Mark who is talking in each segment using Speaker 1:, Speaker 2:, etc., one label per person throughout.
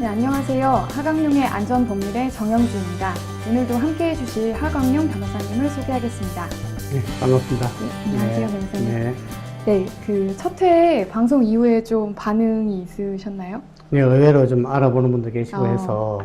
Speaker 1: 네, 안녕하세요. 하강룡의 안전법률의 정영주입니다. 오늘도 함께해 주실 하강룡 변호사님을 소개하겠습니다.
Speaker 2: 네, 반갑습니다.
Speaker 1: 네, 안녕하세요, 변호사님.
Speaker 2: 네,
Speaker 1: 네, 그 첫 회 방송 이후에 좀 반응이 있으셨나요?
Speaker 2: 네, 의외로 좀 알아보는 분도 계시고 해서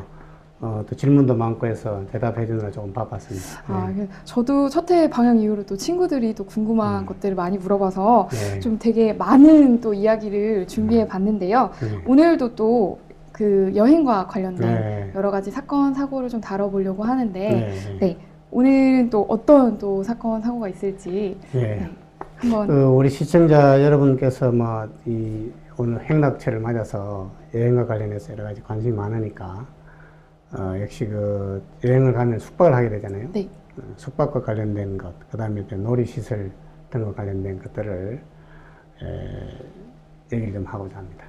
Speaker 2: 또 질문도 많고 해서 대답해 주느라 조금 바빴습니다. 네.
Speaker 1: 저도 첫 회 방영 이후로 또 친구들이 또 궁금한 것들을 많이 물어봐서
Speaker 2: 네.
Speaker 1: 좀 되게 많은 또 이야기를 준비해 봤는데요.
Speaker 2: 네.
Speaker 1: 오늘도 또 그 여행과 관련된
Speaker 2: 네.
Speaker 1: 여러 가지 사건, 사고를 좀 다뤄보려고 하는데,
Speaker 2: 네.
Speaker 1: 네, 오늘은 또 어떤 또 사건, 사고가 있을지
Speaker 2: 네.
Speaker 1: 한번.
Speaker 2: 우리 시청자 여러분께서 오늘 행락철을 맞아서 여행과 관련해서 여러 가지 관심이 많으니까 역시 그 여행을 가면 숙박을 하게 되잖아요.
Speaker 1: 네.
Speaker 2: 숙박과 관련된 것, 그 다음에 놀이시설 등과 관련된 것들을 얘기를 좀 하고자 합니다.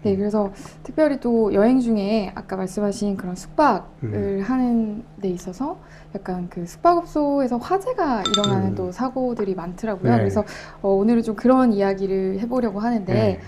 Speaker 1: 네, 그래서 특별히 또 여행 중에 아까 말씀하신 그런 숙박을 하는 데 있어서 약간 그 숙박업소에서 화재가 일어나는 또 사고들이 많더라고요.
Speaker 2: 네.
Speaker 1: 그래서 오늘은 좀 그런 이야기를 해보려고 하는데,
Speaker 2: 네.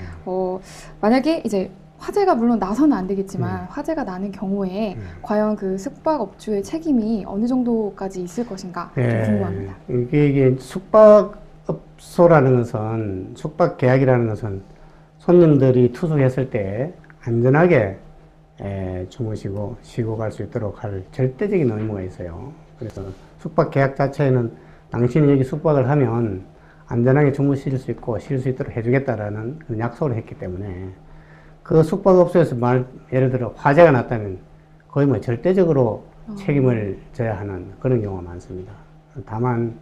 Speaker 1: 만약에 이제 화재가 물론 나서는 안 되겠지만 화재가 나는 경우에 과연 그 숙박업주의 책임이 어느 정도까지 있을 것인가 좀 궁금합니다.
Speaker 2: 이게 숙박업소라는 것은, 숙박계약이라는 것은 손님들이 투숙했을 때 안전하게 주무시고 쉬고 갈 수 있도록 할 절대적인 의무가 있어요. 그래서 숙박계약 자체에는 당신이 여기 숙박을 하면 안전하게 주무실 수 있고 쉴 수 있도록 해주겠다라는 그런 약속을 했기 때문에 그 숙박업소에서 예를 들어 화재가 났다면 거의 절대적으로 책임을 져야 하는 그런 경우가 많습니다. 다만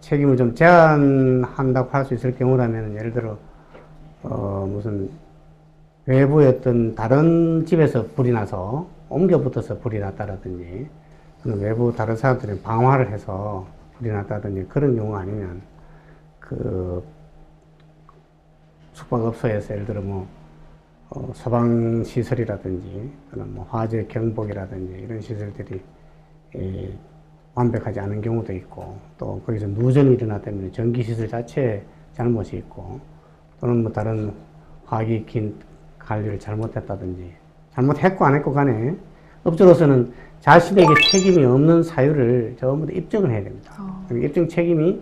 Speaker 2: 책임을 좀 제한한다고 할 수 있을 경우라면 예를 들어 무슨 외부의 어떤 다른 집에서 불이 나서 옮겨 붙어서 불이 났다라든지 외부 다른 사람들이 방화를 해서 불이 났다든지 그런 경우가 아니면 그 숙박업소에서 예를 들어 소방시설이라든지 화재 경보기라든지 이런 시설들이 완벽하지 않은 경우도 있고 또 거기서 누전이 일어났다면 전기시설 자체에 잘못이 있고 또는 다른 화기킨 관리를 잘못했다든지 잘못했고 안 했고 간에 업주로서는 자신에게 책임이 없는 사유를 전부 다 입증을 해야 됩니다. 입증 책임이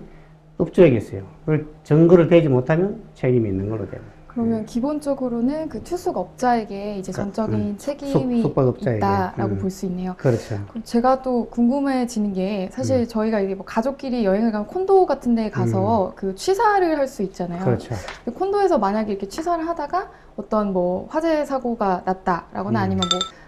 Speaker 2: 업주에게 있어요. 그걸 증거를 대지 못하면 책임이 있는 걸로 됩니다.
Speaker 1: 그러면 기본적으로는 그 투숙업자에게 이제 전적인 책임이 있다라고 볼 수 있네요.
Speaker 2: 그렇죠.
Speaker 1: 그럼 제가 또 궁금해지는 게 사실 저희가 이게 가족끼리 여행을 가면 콘도 같은 데 가서 그 취사를 할 수 있잖아요.
Speaker 2: 그렇죠.
Speaker 1: 콘도에서 만약에 이렇게 취사를 하다가 어떤 화재 사고가 났다라거나 아니면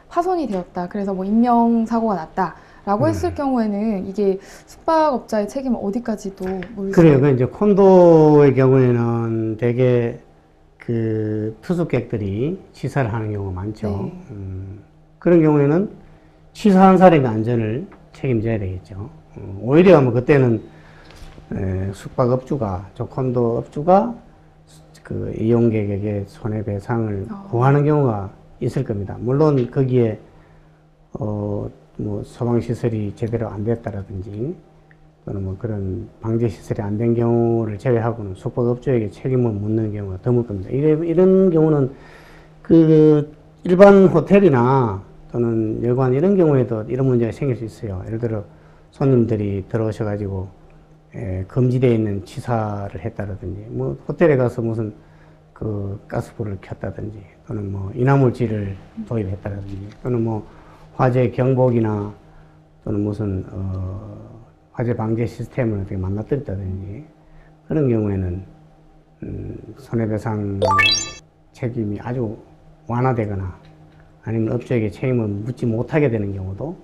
Speaker 1: 파손이 되었다. 그래서 인명사고가 났다. 라고 했을 경우에는 이게 숙박업자의 책임은 어디까지도 물을 수
Speaker 2: 그래요. 이제 콘도의 경우에는 되게 그 투숙객들이 취사를 하는 경우가 많죠.
Speaker 1: 네.
Speaker 2: 그런 경우에는 취사한 사람의 안전을 책임져야 되겠죠. 오히려 그때는 숙박업주가, 콘도 업주가 그 이용객에게 손해배상을 구하는 경우가 있을 겁니다. 물론 거기에 소방시설이 제대로 안 됐다라든지 또는 그런 방제시설이 안 된 경우를 제외하고는 숙박업주에게 책임을 묻는 경우가 드물 겁니다. 이런 경우는 그 일반 호텔이나 또는 여관 이런 경우에도 이런 문제가 생길 수 있어요. 예를 들어 손님들이 들어오셔가지고 금지되어 있는 취사를 했다라든지 호텔에 가서 무슨 그 가스불을 켰다든지 또는 인화물질을 도입했다라든지 또는 화재 경보기나 또는 무슨 화재 방제 시스템을 어떻게 만들었다든지 그런 경우에는 손해배상 책임이 아주 완화되거나 아니면 업주에게 책임을 묻지 못하게 되는 경우도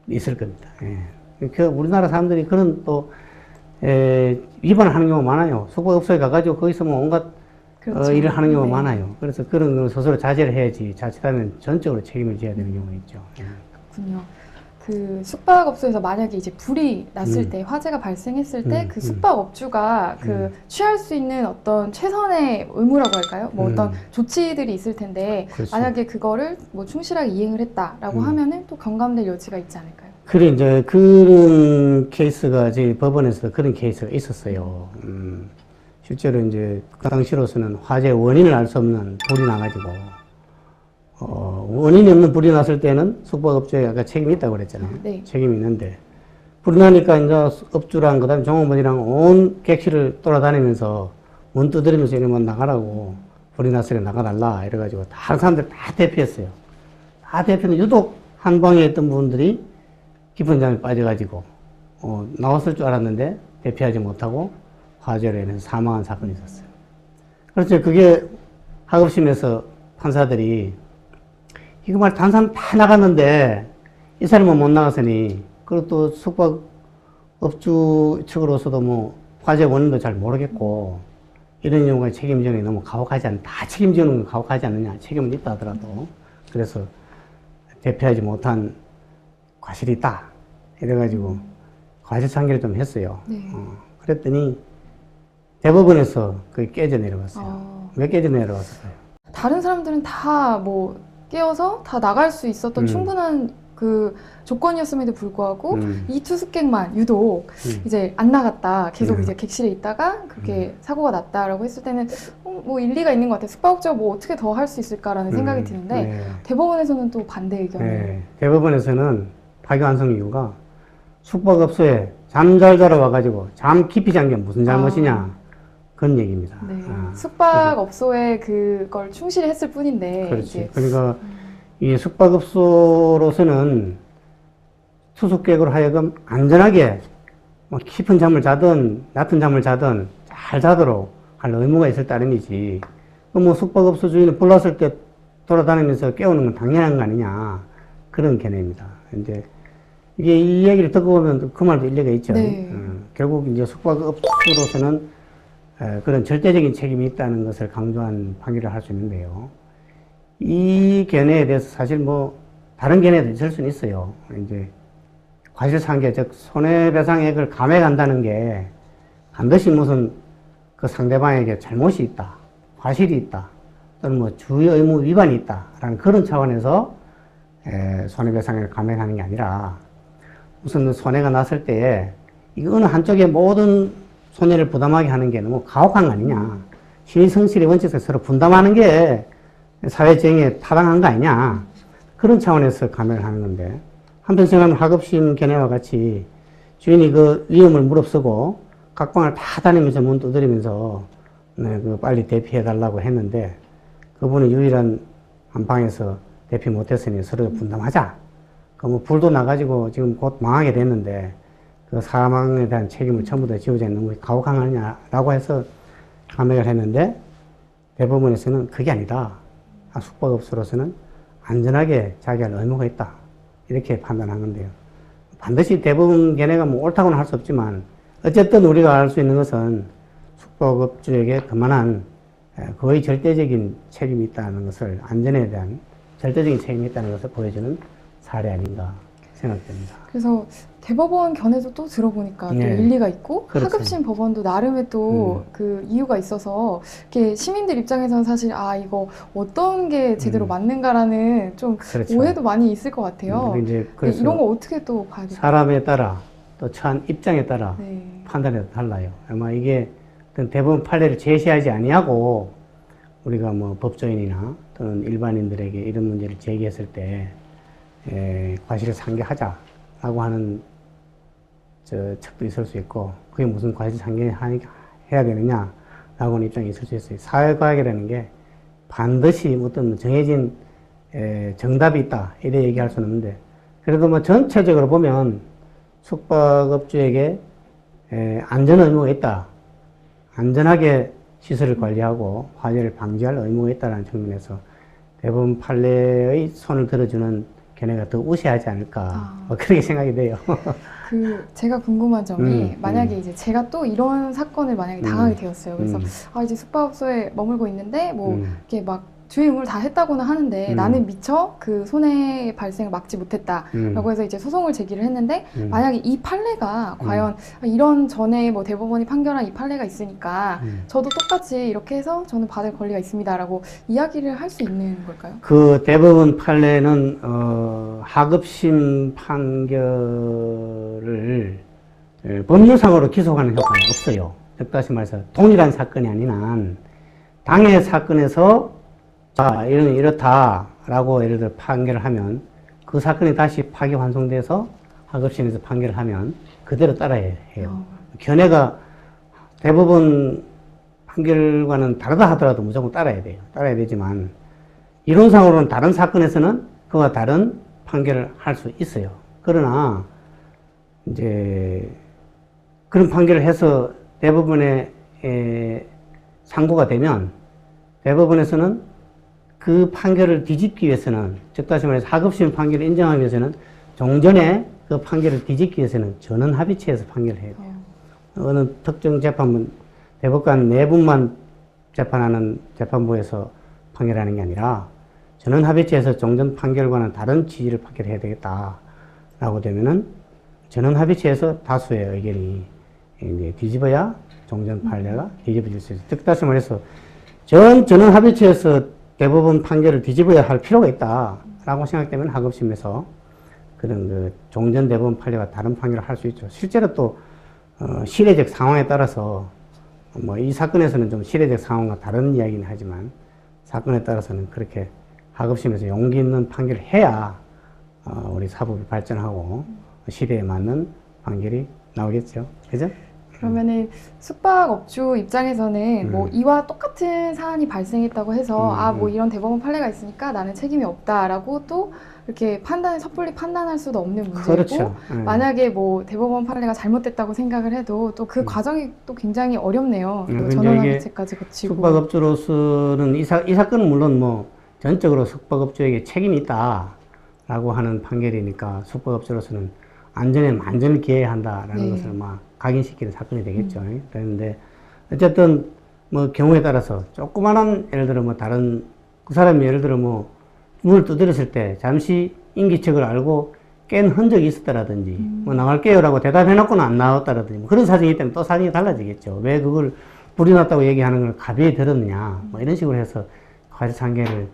Speaker 2: 있을 겁니다. 예. 우리나라 사람들이 그런 또 위반을 하는 경우가 많아요. 숙박업소에 가가지고 거기서 온갖
Speaker 1: 그렇죠.
Speaker 2: 일을 하는 경우가 많아요. 그래서 그런 걸 스스로 자제를 해야지 자칫하면 전적으로 책임을 져야 되는 경우가 있죠.
Speaker 1: 그렇군요. 그 숙박업소에서 만약에 이제 불이 났을 때, 화재가 발생했을 때 그 숙박업주가 취할 수 있는 어떤 최선의 의무라고 할까요? 어떤 조치들이 있을 텐데,
Speaker 2: 그렇죠.
Speaker 1: 만약에 그거를 충실하게 이행을 했다라고 하면은 또 경감될 여지가 있지 않을까요?
Speaker 2: 그래, 이제 그런 케이스가 저희 법원에서 그런 케이스가 있었어요. 실제로 이제 그 당시로서는 화재 원인을 알 수 없는 불이 나가지고 원인이 없는 불이 났을 때는 숙박업주에 아까 책임이 있다고 그랬잖아요.
Speaker 1: 네.
Speaker 2: 책임이 있는데 불이 나니까 이제 업주랑 그다음에 종업원이랑 온 객실을 돌아다니면서 문 두드리면서 이러면 나가라고 불이 났으니 나가달라 이래가지고 다른 사람들 다 대피했어요. 다 대피했는데 유독 한 방에 있던 분들이 깊은 잠에 빠져가지고 나왔을 줄 알았는데 대피하지 못하고 화재로 인해서 사망한 사건이 있었어요. 그렇죠. 그게 하급심에서 판사들이 이거 말 다른 사람 다 나갔는데 이 사람은 못 나갔으니 그리고 또 숙박업주 측으로서도 뭐 화재 원인도 잘 모르겠고 이런 경우가 책임지는 너무 가혹하지 않나, 다 책임지는 건 가혹하지 않느냐, 책임은 있다 하더라도 그래서 대피하지 못한 과실이 있다 이래가지고 과실상계를 좀 했어요.
Speaker 1: 네.
Speaker 2: 그랬더니 대법원에서 그게 깨져 내려갔어요. 왜 깨져 내려갔을까요?
Speaker 1: 다른 사람들은 다 뭐 깨어서 다 나갈 수 있었던 충분한 그 조건이었음에도 불구하고 이 투숙객만 유독 이제 안 나갔다. 계속 이제 객실에 있다가 그렇게 사고가 났다라고 했을 때는 뭐 일리가 있는 것 같아요. 숙박업자가 뭐 어떻게 더 할 수 있을까라는 생각이 드는데
Speaker 2: 네.
Speaker 1: 대법원에서는 또 반대 의견을.
Speaker 2: 네. 대법원에서는 파기환송 이유가 숙박업소에 잠 잘 자러 와가지고 잠 깊이 잔 게 무슨 잘못이냐 그런 얘기입니다.
Speaker 1: 네. 숙박업소에 그걸 충실히 했을 뿐인데.
Speaker 2: 그렇지.
Speaker 1: 이제
Speaker 2: 그러니까 이 숙박업소로서는 투숙객으로 하여금 안전하게 뭐 깊은 잠을 자든 얕은 잠을 자든 잘 자도록 할 의무가 있을 따름이지. 뭐 숙박업소 주인이 불났을 때 돌아다니면서 깨우는 건 당연한 거 아니냐 그런 개념입니다. 이제 이게 이 얘기를 듣고 보면 그 말도 일리가 있죠.
Speaker 1: 네.
Speaker 2: 결국 이제 숙박업소로서는 그런 절대적인 책임이 있다는 것을 강조한 판결을 할 수 있는데요. 이 견해에 대해서 사실 뭐 다른 견해도 있을 수는 있어요. 이제 과실상계 즉 손해배상액을 감액한다는 게 반드시 무슨 그 상대방에게 잘못이 있다, 과실이 있다, 또는 뭐 주의 의무 위반이 있다라는 그런 차원에서 손해배상액을 감액하는 게 아니라 무슨 손해가 났을 때에 이거 어느 한쪽에 모든 손해를 부담하게 하는 게 너무 가혹한 거 아니냐. 신의성실의 원칙에서 서로 분담하는 게 사회주행에 타당한 거 아니냐. 그런 차원에서 감액을 하는 건데 한편 생각하면 하급심 견해와 같이 주인이 그 위험을 무릅쓰고 각 방을 다 다니면서 문 두드리면서 그 빨리 대피해달라고 했는데 그분은 유일한 한 방에서 대피 못했으니 서로 분담하자. 그 뭐 불도 나가지고 지금 곧 망하게 됐는데 그 사망에 대한 책임을 전부 다 지우자 너무 가혹한 거 아니냐라고 해서 감액을 했는데 대법원에서는 그게 아니다. 숙박업소로서는 안전하게 자기할 의무가 있다. 이렇게 판단한 건데요. 반드시 대법원 견해가 뭐 옳다고는 할 수 없지만 어쨌든 우리가 알 수 있는 것은 숙박업주에게 그만한 거의 절대적인 책임이 있다는 것을 안전에 대한 절대적인 책임이 있다는 것을 보여주는 사례 아닌가 생각됩니다.
Speaker 1: 그래서 대법원 견해도 또 들어보니까
Speaker 2: 네.
Speaker 1: 또 일리가 있고
Speaker 2: 그렇죠.
Speaker 1: 하급심 법원도 나름의 또 그 이유가 있어서 이렇게 시민들 입장에서는 사실 이거 어떤 게 제대로 맞는가라는 좀
Speaker 2: 그렇죠.
Speaker 1: 오해도 많이 있을 것 같아요.
Speaker 2: 이제 그래서
Speaker 1: 이런 거 어떻게 또 봐야 될까요?
Speaker 2: 사람에 따라 또 처한 입장에 따라
Speaker 1: 네.
Speaker 2: 판단이 달라요. 아마 이게 어떤 대법원 판례를 제시하지 아니하고 우리가 뭐 법조인이나 또는 일반인들에게 이런 문제를 제기했을 때 과실을 상계하자라고 하는 측도 있을 수 있고 그게 무슨 과실 상계해야 되느냐라고 하는 입장이 있을 수 있어요. 사회과학이라는 게 반드시 어떤 정해진 정답이 있다 이래 얘기할 수는 없는데 그래도 뭐 전체적으로 보면 숙박업주에게 안전 의무가 있다. 안전하게 시설을 관리하고 화재를 방지할 의무가 있다는 측면에서 대법원 판례의 손을 들어주는 견해가 더 우세하지 않을까 뭐 그렇게 생각이 돼요.
Speaker 1: 제가 궁금한 점이 만약에 이제 제가 또 이런 사건을 만약에 당하게 되었어요. 그래서 이제 숙박업소에 머물고 있는데 뭐 이렇게 막 주의 의무를 다 했다고는 하는데 나는 미처 그 손해 발생을 막지 못했다라고 해서 이제 소송을 제기를 했는데 만약에 이 판례가 과연 이런 전에 뭐 대법원이 판결한 이 판례가 있으니까 저도 똑같이 이렇게 해서 저는 받을 권리가 있습니다라고 이야기를 할 수 있는 걸까요?
Speaker 2: 그 대법원 판례는 하급심 판결을 법률상으로 기소하는 효과는 없어요. 즉 다시 말해서 동일한 사건이 아닌 한 당해 사건에서 자, 이렇다라고 라고 예를 들어 판결을 하면 그 사건이 다시 파기환송돼서 하급심에서 판결을 하면 그대로 따라야 해요. 견해가 대법원 판결과는 다르다 하더라도 무조건 따라야 돼요. 따라야 되지만 이론상으로는 다른 사건에서는 그와 다른 판결을 할 수 있어요. 그러나 이제 그런 판결을 해서 대법원에 상고가 되면 대법원에서는 그 판결을 뒤집기 위해서는, 즉 다시 말해서 하급심 판결을 인정하기 위해서는 종전에 그 판결을 뒤집기 위해서는 전원 합의체에서 판결을 해야 돼요. 어느 특정 재판은 대법관 내분만 재판하는 재판부에서 판결하는 게 아니라 전원 합의체에서 종전 판결과는 다른 취지를 판결해야 되겠다라고 되면은 전원 합의체에서 다수의 의견이 이제 뒤집어야 종전 판례가 뒤집어질 수 있어요. 즉 다시 말해서 전원 합의체에서 대법원 판결을 뒤집어야 할 필요가 있다라고 생각되면 하급심에서 그런 그 종전 대법원 판례가 다른 판결을 할 수 있죠. 실제로 또 실외적 상황에 따라서 뭐 이 사건에서는 좀 실외적 상황과 다른 이야기는 하지만 사건에 따라서는 그렇게 하급심에서 용기 있는 판결을 해야 우리 사법이 발전하고 시대에 맞는 판결이 나오겠죠. 그죠?
Speaker 1: 그러면은 숙박업주 입장에서는 뭐 이와 똑같은 사안이 발생했다고 해서 뭐 이런 대법원 판례가 있으니까 나는 책임이 없다라고 또 이렇게 섣불리 판단할 수도 없는 문제고,
Speaker 2: 그렇죠.
Speaker 1: 만약에 뭐 대법원 판례가 잘못됐다고 생각을 해도 또 그 과정이 또 굉장히 어렵네요.
Speaker 2: 근데
Speaker 1: 전원합의체까지 거치고.
Speaker 2: 숙박업주로서는 이 사건은 물론 뭐 전적으로 숙박업주에게 책임이 있다라고 하는 판결이니까 숙박업주로서는 안전에 만전을 기해야 한다라는 것을 막 각인시키는 사건이 되겠죠. 그런데 어쨌든 뭐 경우에 따라서 조그마한 예를 들어 뭐 다른 그 사람이 예를 들어 뭐 문을 두드렸을 때 잠시 인기척을 알고 깬 흔적이 있었다라든지 뭐 나갈게요라고 대답해놓고는 안 나왔다라든지 뭐 그런 사정이기 때문에 또 사정이 달라지겠죠. 왜 그걸 불이 났다고 얘기하는 걸 가벼이 들었느냐 뭐 이런 식으로 해서 과실상계를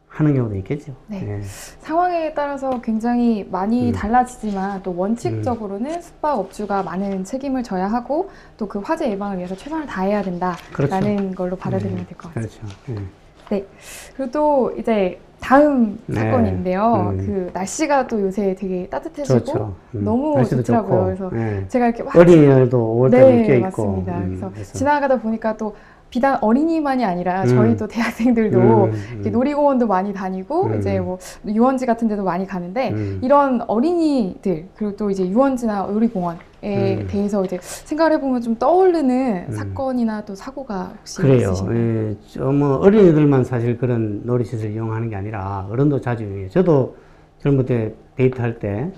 Speaker 2: 하는 경우도 있겠죠.
Speaker 1: 네. 네. 상황에 따라서 굉장히 많이 달라지지만 또 원칙적으로는 숙박업주가 많은 책임을 져야 하고 또 그 화재 예방을 위해서 최선을 다해야 된다라는 그렇죠. 걸로 받아들이면 될 것 같습니다.
Speaker 2: 그렇죠.
Speaker 1: 네. 그리고 또 이제 다음 사건인데요. 그 날씨가 또 요새 되게 따뜻해지고 좋죠. 너무 좋더라고요. 그래서 제가 이렇게
Speaker 2: 어린이날도 5월달에 껴 있고.
Speaker 1: 맞습니다. 그래서 지나가다 보니까 또 비단 어린이만이 아니라 저희 또 대학생들도 이렇게 놀이공원도 많이 다니고 이제 뭐 유원지 같은 데도 많이 가는데 이런 어린이들 그리고 또 이제 유원지나 놀이공원에 대해서 이제 생각을 해보면 좀 떠오르는 사건이나 또 사고가 혹시 있으신가요?
Speaker 2: 뭐 어린이들만 사실 그런 놀이시설 이용하는 게 아니라 어른도 자주 이용해요. 저도 젊을 때 데이트할 때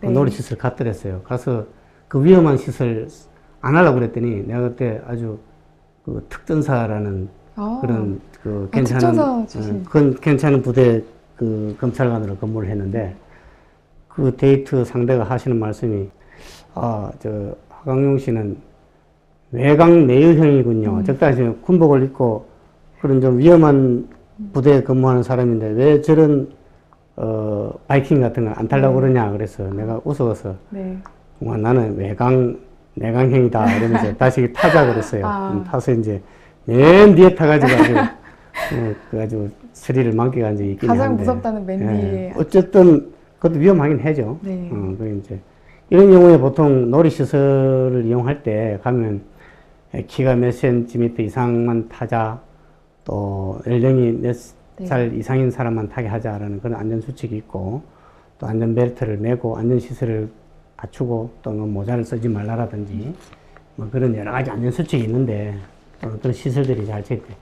Speaker 2: 놀이시설 갔더랬어요. 가서 그 위험한 시설 안 하려고 그랬더니 내가 그때 아주 그 특전사라는 그런 그 괜찮은 부대 그 검찰관으로 근무를 했는데 그 데이트 상대가 하시는 말씀이 저 하강용 씨는 외강 내유형이군요. 적당히 군복을 입고 그런 좀 위험한 부대에 근무하는 사람인데 왜 저런 바이킹 같은 걸 안 타려고 그러냐 그래서 내가 웃어서 나는 내강형이다 이러면서 다시 타자 그랬어요. 타서 이제 맨 뒤에 타가지고 아주 스릴을 만끽한 적이 있긴 한데
Speaker 1: 가장 무섭다는 맨 뒤에
Speaker 2: 어쨌든 그것도 위험하긴 하죠. 그 이제 이런 경우에 보통 놀이시설을 이용할 때 가면 키가 몇 센티미터 이상만 타자 또 연령이 몇 살 이상인 사람만 타게 하자라는 그런 안전수칙이 있고 또 안전벨트를 매고 안전시설을 갖추고 또 뭐 모자를 쓰지 말라라든지 뭐 그런 여러 가지 안전수칙이 있는데 그런 시설들이 잘 지켜야 돼.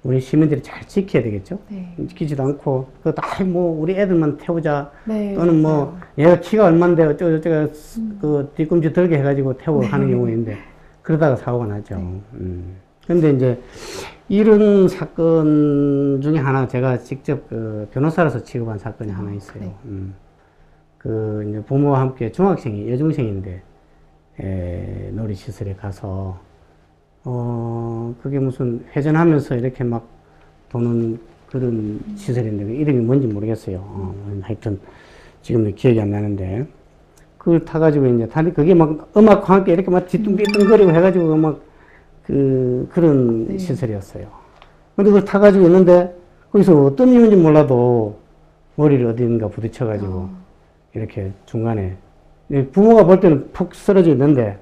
Speaker 2: 우리 시민들이 잘 지켜야 되겠죠. 지키지도 않고 뭐 우리 애들만 태우자 또는 뭐 얘가 키가 얼만데 어쩌고 그 뒤꿈치 들게 해가지고 태우고 하는 경우가 있는데 그러다가 사고가 나죠. 근데 이제 이런 사건 중에 하나 제가 직접 그 변호사로서 취급한 사건이 하나 있어요. 그 이제 부모와 함께 여중생인데 놀이시설에 가서 그게 무슨 회전하면서 이렇게 막 도는 그런 시설인데 그 이름이 뭔지 모르겠어요. 하여튼 지금도 기억이 안 나는데 그걸 타가지고 이제 그게 막 음악과 함께 이렇게 막 뒤뚱뒤뚱거리고 해가지고 막 그런 시설이었어요. 근데 그걸 타가지고 있는데 거기서 어떤 이유인지 몰라도 머리를 어딘가 부딪혀가지고 이렇게 중간에 부모가 볼 때는 푹 쓰러져 있는데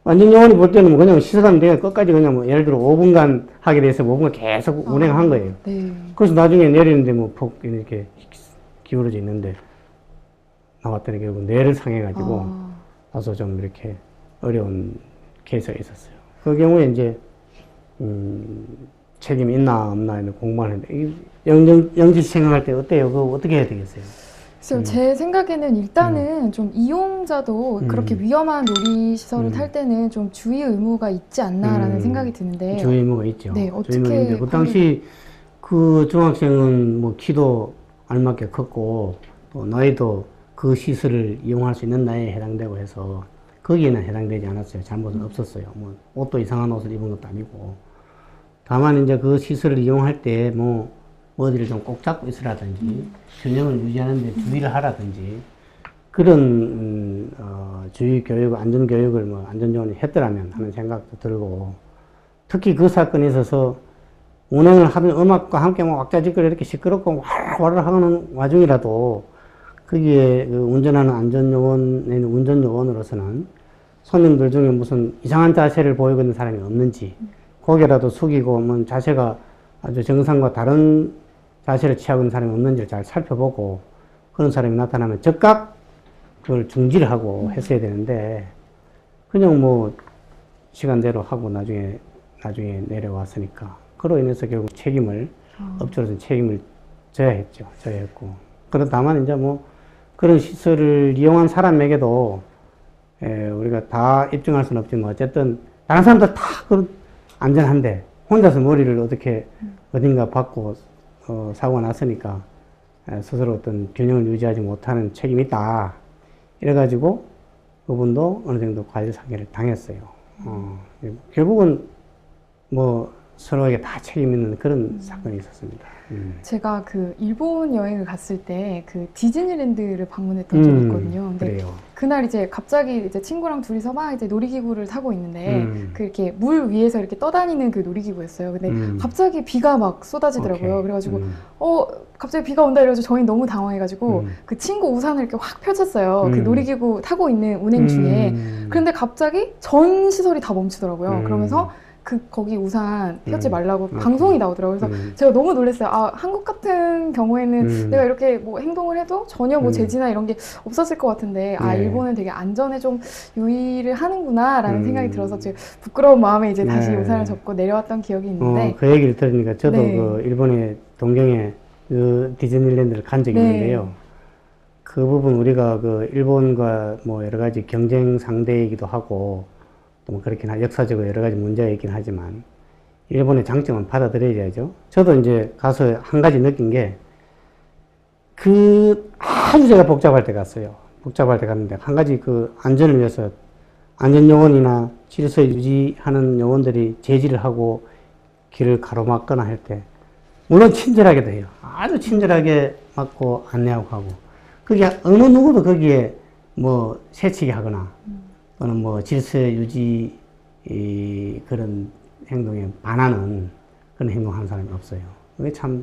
Speaker 2: 완전 영원히 볼 때는 뭐 그냥 시설하면 돼요. 끝까지 그냥 뭐 예를 들어 5분간 하게 돼서 5분간 계속 운행한 거예요.
Speaker 1: 네.
Speaker 2: 그래서 나중에 내리는데 뭐 푹 이렇게 기울어져 있는데 나왔더니 결국 뇌를 상해가지고 다소 좀 이렇게 어려운 케이스가 있었어요. 그 경우에 이제 책임이 있나 없나 이런 공부를 했는데 영지 생각할 때 어때요? 그거 어떻게 해야 되겠어요?
Speaker 1: 그래서 제 생각에는 일단은 좀 이용자도 그렇게 위험한 놀이시설을 탈 때는 좀 주의 의무가 있지 않나라는 생각이 드는데
Speaker 2: 주의 의무가 있죠.
Speaker 1: 네,
Speaker 2: 주의
Speaker 1: 어떻게
Speaker 2: 의무가 있는데 그 당시 그 중학생은 뭐 키도 알맞게 컸고 또 나이도 그 시설을 이용할 수 있는 나이에 해당되고 해서 거기에는 해당되지 않았어요. 잘못은 없었어요. 뭐 옷도 이상한 옷을 입은 것도 아니고 다만 이제 그 시설을 이용할 때 뭐 어디를 좀 꼭 잡고 있으라든지 균형을 유지하는 데 주의를 하라든지 그런 주의 교육, 안전 교육을 뭐 안전요원이 했더라면 하는 생각도 들고 특히 그 사건에 있어서 운행을 하면 음악과 함께 막 왁자지껄 이렇게 시끄럽고 와르르 하는 와중이라도 거기에 그 운전하는 안전요원, 운전요원으로서는 손님들 중에 무슨 이상한 자세를 보이고 있는 사람이 없는지 고개라도 숙이고 뭐 자세가 아주 정상과 다른 자세를 취하고 있는 사람이 없는지를 잘 살펴보고 그런 사람이 나타나면 즉각 그걸 중지를 하고 했어야 되는데 그냥 뭐 시간대로 하고 나중에 내려왔으니까 그로 인해서 결국 책임을 업체로서는 책임을 져야 했고 그런 다만 이제 뭐 그런 시설을 이용한 사람에게도 우리가 다 입증할 수는 없지만 어쨌든 다른 사람들 다 그 안전한데 혼자서 머리를 어떻게 어딘가 받고 사고가 났으니까 스스로 어떤 균형을 유지하지 못하는 책임이 있다. 이래가지고 그분도 어느 정도 과실상해를 당했어요. 결국은 뭐 서로에게 다 책임 있는 그런 사건이 있었습니다.
Speaker 1: 제가 그 일본 여행을 갔을 때 그 디즈니랜드를 방문했던 적이 있거든요. 근데
Speaker 2: 그래요.
Speaker 1: 그날 이제 갑자기 이제 친구랑 둘이서 막 이제 놀이기구를 타고 있는데 그 이렇게 물 위에서 이렇게 떠다니는 그 놀이기구였어요. 근데 갑자기 비가 막 쏟아지더라고요.
Speaker 2: 오케이.
Speaker 1: 그래가지고 갑자기 비가 온다 이래가지고 저희 너무 당황해가지고 그 친구 우산을 이렇게 확 펼쳤어요. 그 놀이기구 타고 있는 운행 중에. 그런데 갑자기 전 시설이 다 멈추더라고요. 그러면서 거기 우산 펴지 말라고 방송이 나오더라고요. 그래서 제가 너무 놀랐어요. 아, 한국 같은 경우에는 내가 이렇게 뭐 행동을 해도 전혀 뭐 제지나 이런 게 없었을 것 같은데, 아, 일본은 되게 안전에 좀 유의를 하는구나, 라는 생각이 들어서 제 부끄러운 마음에 이제 다시 우산을 접고 내려왔던 기억이 있는데.
Speaker 2: 그 얘기를 들으니까 저도
Speaker 1: 네.
Speaker 2: 그 일본의 동경에 그 디즈니랜드를 간 적이 있는데요. 그 부분 우리가 그 일본과 뭐 여러 가지 경쟁 상대이기도 하고, 또 뭐 그렇긴 역사적으로 여러 가지 문제가 있긴 하지만 일본의 장점은 받아들여야죠. 저도 이제 가서 한 가지 느낀 게 아주 제가 복잡할 때 갔어요. 복잡할 때 갔는데 한 가지 그 안전을 위해서 안전요원이나 질서 유지하는 요원들이 제지를 하고 길을 가로막거나 할 때 물론 친절하게도 해요. 아주 친절하게 막고 안내하고 하고 그게 어느 누구도 거기에 뭐 새치기 하거나 또는 뭐 질서 유지 그런 행동에 반하는 그런 행동하는 사람이 없어요. 그게 참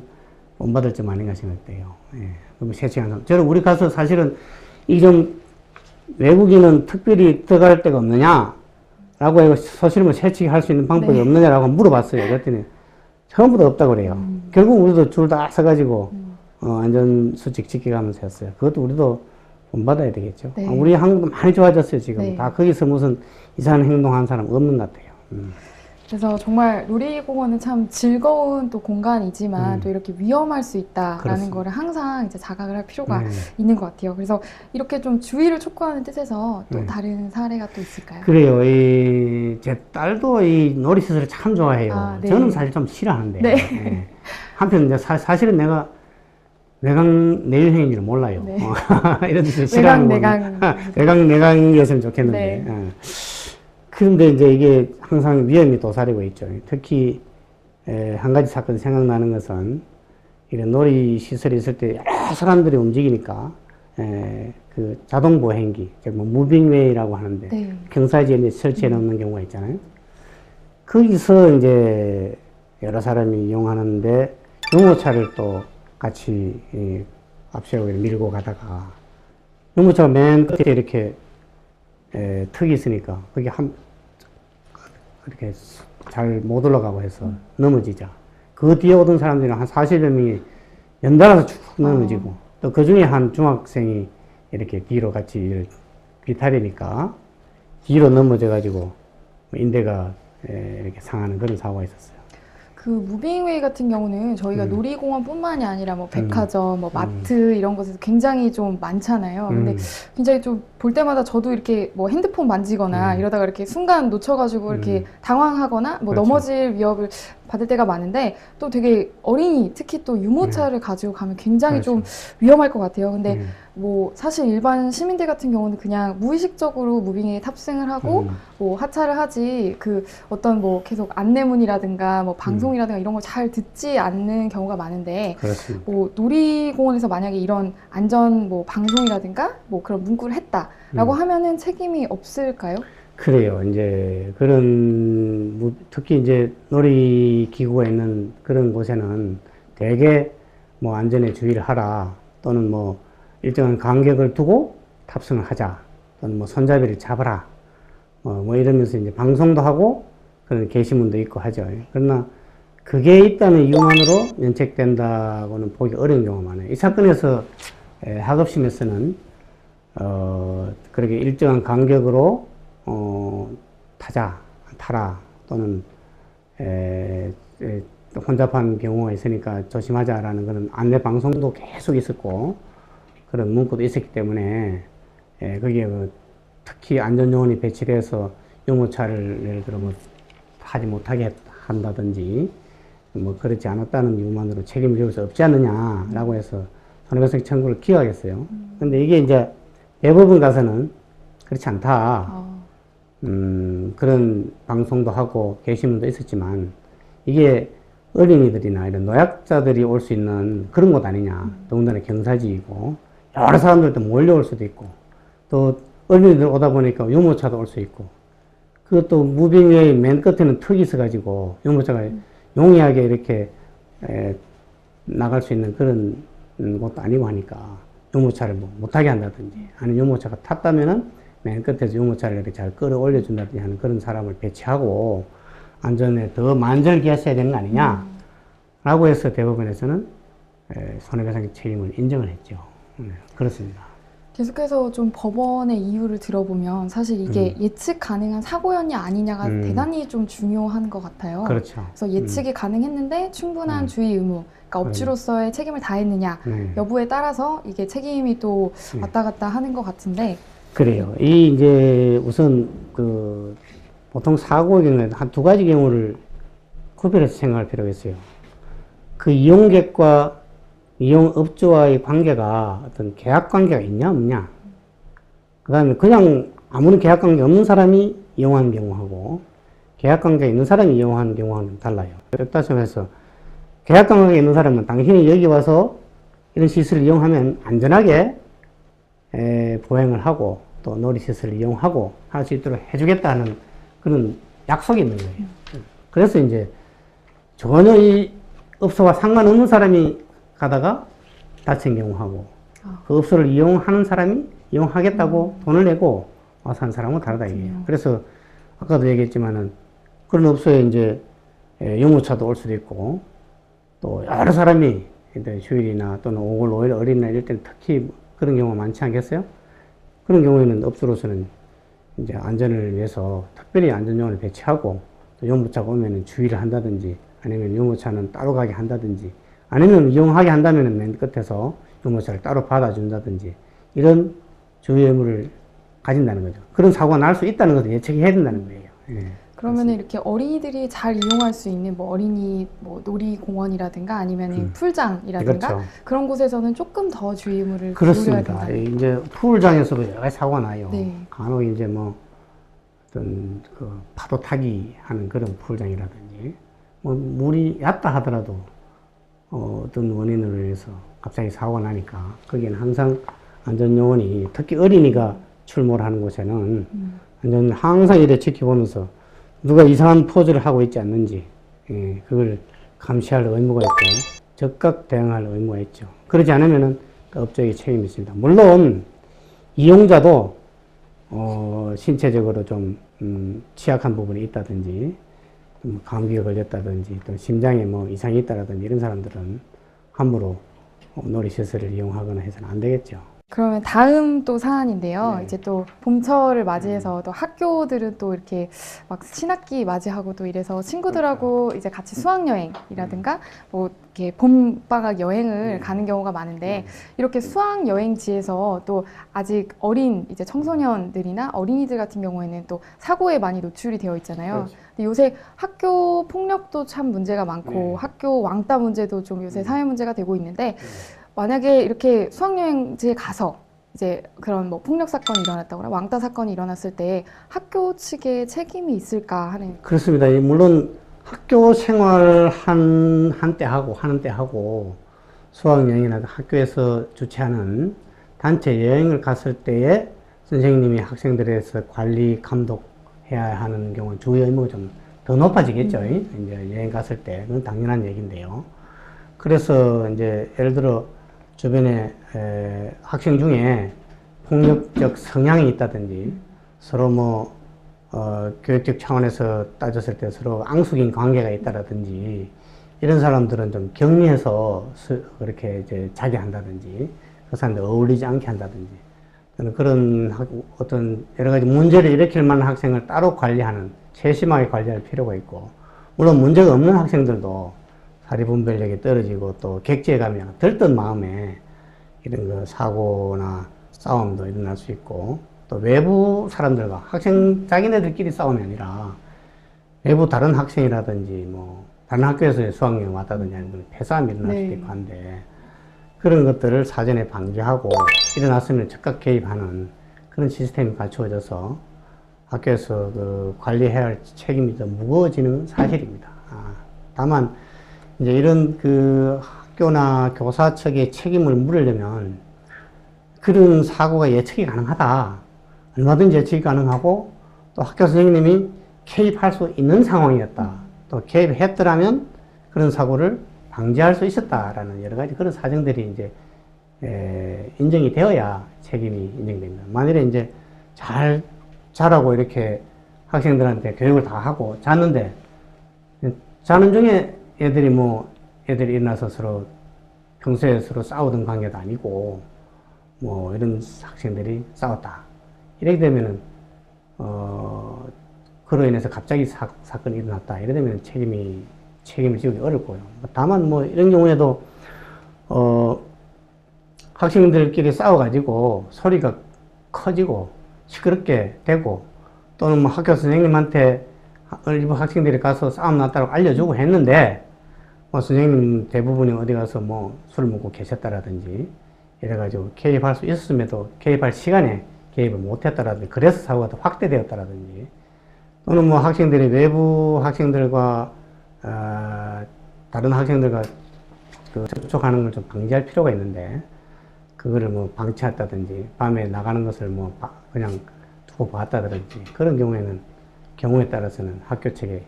Speaker 2: 본받을 점 아닌가 생각돼요. 예. 그럼 새치하는 사람. 저는 우리 가서 사실은 이 좀 외국인은 특별히 들어갈 데가 없느냐? 라고 해서 사실 뭐 새치기 할 수 있는 방법이 없느냐라고 물어봤어요. 그랬더니 전부 다 없다고 그래요. 결국 우리도 줄 다 서가지고 안전수칙 지켜가면서 했어요. 그것도 우리도 본받아야 되겠죠.
Speaker 1: 네.
Speaker 2: 우리 한국도 많이 좋아졌어요, 지금.
Speaker 1: 네.
Speaker 2: 다 거기서 무슨 이상한 행동하는 사람 없는 것 같아요.
Speaker 1: 그래서 정말 놀이공원은 참 즐거운 또 공간이지만 또 이렇게 위험할 수 있다라는
Speaker 2: 그렇습니다.
Speaker 1: 거를 항상 이제 자각을 할 필요가 있는 것 같아요. 그래서 이렇게 좀 주의를 촉구하는 뜻에서 또 다른 사례가 또 있을까요?
Speaker 2: 그래요. 제 딸도 이 놀이시설을 참 좋아해요.
Speaker 1: 아, 네.
Speaker 2: 저는 사실 좀 싫어하는데.
Speaker 1: 네.
Speaker 2: 예. 한편 이제 사실은 내가 내일행인지를 몰라요.
Speaker 1: 네.
Speaker 2: 이런 데서 싫어하는 내강이었으면 좋겠는데.
Speaker 1: 네.
Speaker 2: 그런데 이제 이게 항상 위험이 도사리고 있죠. 특히 한 가지 사건이 생각나는 것은 이런 놀이시설이 있을 때 여러 사람들이 움직이니까 그 자동 보행기, 즉 뭐 무빙웨이라고 하는데
Speaker 1: 네.
Speaker 2: 경사지에 이제 설치해 놓는 경우가 있잖아요. 거기서 이제 여러 사람이 이용하는데 유모차를 또 같이 앞세우고 밀고 가다가 유모차가 맨 끝에 이렇게 턱이 있으니까 그게 이렇게 잘 못 올라가고 해서 넘어지자. 그 뒤에 오던 사람들이 한 40여 명이 연달아서 쭉 넘어지고 또 그 중에 한 중학생이 이렇게 뒤로 같이 비탈이니까 뒤로 넘어져가지고 인대가 이렇게 상하는 그런 사고가 있었어요.
Speaker 1: 그 무빙웨이 같은 경우는 저희가 놀이공원뿐만이 아니라 뭐 백화점, 뭐 마트 이런 곳에서 굉장히 좀 많잖아요. 근데 굉장히 좀 볼 때마다 저도 이렇게 뭐 핸드폰 만지거나 이러다가 이렇게 순간 놓쳐가지고 이렇게 당황하거나 뭐
Speaker 2: 그렇죠.
Speaker 1: 넘어질 위협을 받을 때가 많은데 또 되게 어린이, 특히 또 유모차를 가지고 가면 굉장히
Speaker 2: 그렇죠.
Speaker 1: 좀 위험할 것 같아요. 근데 뭐 사실 일반 시민들 같은 경우는 그냥 무의식적으로 무빙에 탑승을 하고 뭐 하차를 하지 그 어떤 뭐 계속 안내문이라든가 뭐 방송이라든가 이런 걸 잘 듣지 않는 경우가 많은데
Speaker 2: 그렇습니다.
Speaker 1: 뭐 놀이공원에서 만약에 이런 안전 뭐 방송이라든가 뭐 그런 문구를 했다라고 하면은 책임이 없을까요?
Speaker 2: 그래요. 이제 그런 특히 이제 놀이기구가 있는 그런 곳에는 대개 뭐 안전에 주의를 하라 또는 뭐 일정한 간격을 두고 탑승을 하자 또는 뭐 손잡이를 잡아라 뭐 이러면서 이제 방송도 하고 그런 게시문도 있고 하죠. 그러나 그게 있다는 이유만으로 면책된다고는 보기 어려운 경우가 많아요. 이 사건에서 하급심에서는 그렇게 일정한 간격으로 타라 또는 혼잡한 경우가 있으니까 조심하자라는 그런 안내 방송도 계속 있었고 그런 문구도 있었기 때문에 거기에 특히 안전요원이 배치돼서 유모차를 예를 들어 뭐 하지 못하게 한다든지 뭐 그렇지 않았다는 이유만으로 책임을 질 수 없지 않느냐라고 해서 손해배상 청구를 기각했어요. 근데 이게 이제 대법원 가서는 그렇지 않다. 그런 방송도 하고 게시문도 있었지만 이게 어린이들이나 이런 노약자들이 올 수 있는 그런 곳 아니냐. 더군다나 경사지이고 여러 사람들도 몰려올 수도 있고 또 어린이들 오다 보니까 유모차도 올 수 있고 그것도 무빙웨이 맨 끝에는 턱이 있어가지고 유모차가 용이하게 이렇게 나갈 수 있는 그런 것도 아니고 하니까 유모차를 뭐 못하게 한다든지 아니면 유모차가 탔다면은 맨 끝에서 유모차를 이렇게 잘 끌어올려 준다든지 하는 그런 사람을 배치하고 안전에 더 만전을 기하셔야 되는 거 아니냐 라고 해서 대법원에서는 손해배상 책임을 인정을 했죠. 그렇습니다.
Speaker 1: 계속해서 좀 법원의 이유를 들어보면 사실 이게 예측 가능한 사고였냐 아니냐가 대단히 좀 중요한 것 같아요.
Speaker 2: 그렇죠.
Speaker 1: 그래서 예측이 가능했는데 충분한 주의 의무, 그러니까 업주로서의 책임을 다했느냐 여부에 따라서 이게 책임이 또 왔다 갔다 하는 것 같은데.
Speaker 2: 그래요. 이제 우선 보통 사고의 경우에 한 두 가지 경우를 구별해서 생각할 필요가 있어요. 그 이용객과 이용업주와의 관계가 어떤 계약 관계가 있냐 없냐. 그 다음에 그냥 아무런 계약 관계 없는 사람이 이용하는 경우하고 계약 관계가 있는 사람이 이용하는 경우하고는 달라요. 다시 말해서 계약 관계가 있는 사람은 당신이 여기 와서 이런 시설을 이용하면 안전하게 보행을 하고 또 놀이시설을 이용하고 할 수 있도록 해주겠다는 그런 약속이 있는 거예요. 그래서 이제 전혀 이 업소와 상관없는 사람이 가다가 다친 경우하고 그 업소를 이용하는 사람이 이용하겠다고 돈을 내고 와서 한 사람은 다르다 이게요. 그래서 아까도 얘기했지만은 그런 업소에 이제 유모차도 올 수도 있고 또 여러 사람이 휴일이나 또는 5월 5일 어린이날 이럴 때는 특히 그런 경우가 많지 않겠어요? 그런 경우에는 업소로서는 이제 안전을 위해서 특별히 안전요원을 배치하고 또 유모차가 오면은 주의를 한다든지 아니면 유모차는 따로 가게 한다든지 아니면 이용하게 한다면은 맨 끝에서 유모차를 따로 받아준다든지 이런 주의 의무를 가진다는 거죠. 그런 사고가 날 수 있다는 것을 예측해야 된다는 거예요.
Speaker 1: 그러면 이렇게 어린이들이 잘 이용할 수 있는 뭐 어린이 뭐 놀이공원이라든가 아니면 풀장이라든가
Speaker 2: 그렇죠.
Speaker 1: 그런 곳에서는 조금 더 주의 의무를 기울여야
Speaker 2: 그렇습니다.
Speaker 1: 된다.
Speaker 2: 이제 풀장에서도 여러 가지 사고가 나요.
Speaker 1: 네.
Speaker 2: 간혹 이제 뭐 어떤 파도 타기 하는 그런 풀장이라든지 뭐 물이 얕다 하더라도 어떤 원인으로 인해서 갑자기 사고가 나니까 거기는 항상 안전요원이 특히 어린이가 출몰 하는 곳에는 안전을 항상 이렇게 지켜보면서 누가 이상한 포즈를 하고 있지 않는지 그걸 감시할 의무가 있고 즉각 대응할 의무가 있죠. 그러지 않으면은 그 업적이 책임이 있습니다. 물론 이용자도 신체적으로 좀 취약한 부분이 있다든지 감기가 걸렸다든지 또 심장에 뭐 이상이 있다라든지 이런 사람들은 함부로 놀이시설을 이용하거나 해서는 안 되겠죠.
Speaker 1: 그러면 다음 또 사안인데요.
Speaker 2: 네.
Speaker 1: 이제 또 봄철을 맞이해서 또 학교들은 또 이렇게 막 신학기 맞이하고 또 이래서 친구들하고 이제 같이 수학여행이라든가 뭐 이렇게 봄방학 여행을 가는 경우가 많은데 이렇게 수학여행지에서 또 아직 어린 이제 청소년들이나 어린이들 같은 경우에는 또 사고에 많이 노출이 되어 있잖아요.
Speaker 2: 그렇죠.
Speaker 1: 근데 요새 학교 폭력도 참 문제가 많고
Speaker 2: 네.
Speaker 1: 학교 왕따 문제도 좀 요새 사회 문제가 되고 있는데 만약에 이렇게 수학여행지에 가서 이제 그런 뭐 폭력 사건이 일어났다거나 왕따 사건이 일어났을 때 학교 측에 책임이 있을까 하는.
Speaker 2: 그렇습니다. 물론 학교 생활 한때 하고 수학여행이나 학교에서 주최하는 단체 여행을 갔을 때에 선생님이 학생들에서 관리 감독해야 하는 경우는 주 의무가 좀 더 높아지겠죠. 이제 여행 갔을 때 그건 당연한 얘기인데요. 그래서 이제 예를 들어 주변에 학생 중에 폭력적 성향이 있다든지 서로 뭐 교육적 차원에서 따졌을 때 서로 앙숙인 관계가 있다라든지 이런 사람들은 좀 격리해서 그렇게 이제 자게 한다든지 그 사람들 어울리지 않게 한다든지 그런 어떤 여러 가지 문제를 일으킬 만한 학생을 따로 관리하는 세심하게 관리할 필요가 있고 물론 문제가 없는 학생들도 사리분별력이 떨어지고 또 객지감이 들뜬 마음에 이런 거 사고나 싸움도 일어날 수 있고 또 외부 사람들과 자기네들끼리 싸움이 아니라 외부 다른 학생이라든지 뭐 다른 학교에서 수학여행 왔다든지 아니면 패싸움이 일어날 수도 있고 한데 그런 것들을 사전에 방지하고 일어났으면 즉각 개입하는 그런 시스템이 갖추어져서 학교에서 그 관리해야 할 책임이 더 무거워지는 사실입니다. 다만 이제 이런 그 학교나 교사 측의 책임을 물으려면 그런 사고가 예측이 가능하다. 얼마든지 예측이 가능하고 또 학교 선생님이 개입할 수 있는 상황이었다. 또 개입했더라면 그런 사고를 방지할 수 있었다라는 여러 가지 그런 사정들이 이제 인정이 되어야 책임이 인정됩니다. 만일에 이제 자라고 이렇게 학생들한테 교육을 다 하고 잤는데 자는 중에 애들이 일어나서 서로 평소에 서로 싸우던 관계도 아니고 뭐 이런 학생들이 싸웠다. 이렇게 되면은 그로 인해서 갑자기 사건이 일어났다. 이래 되면 책임을 지우기 어렵고요. 다만 뭐 이런 경우에도 학생들끼리 싸워가지고 소리가 커지고 시끄럽게 되고 또는 뭐 학교 선생님한테 일부 학생들이 가서 싸움 났다고 알려주고 했는데 뭐 선생님 대부분이 어디 가서 뭐 술 먹고 계셨다라든지 이래가지고 개입할 수 있었음에도 개입할 시간에 개입을 못했다라든지 그래서 사고가 더 확대되었다라든지 또는 뭐 학생들이 외부 학생들과 다른 학생들과 그 접촉하는 걸 좀 방지할 필요가 있는데 그거를 뭐 방치했다든지 밤에 나가는 것을 뭐 그냥 두고 봤다든지 그런 경우에 따라서는 학교 측의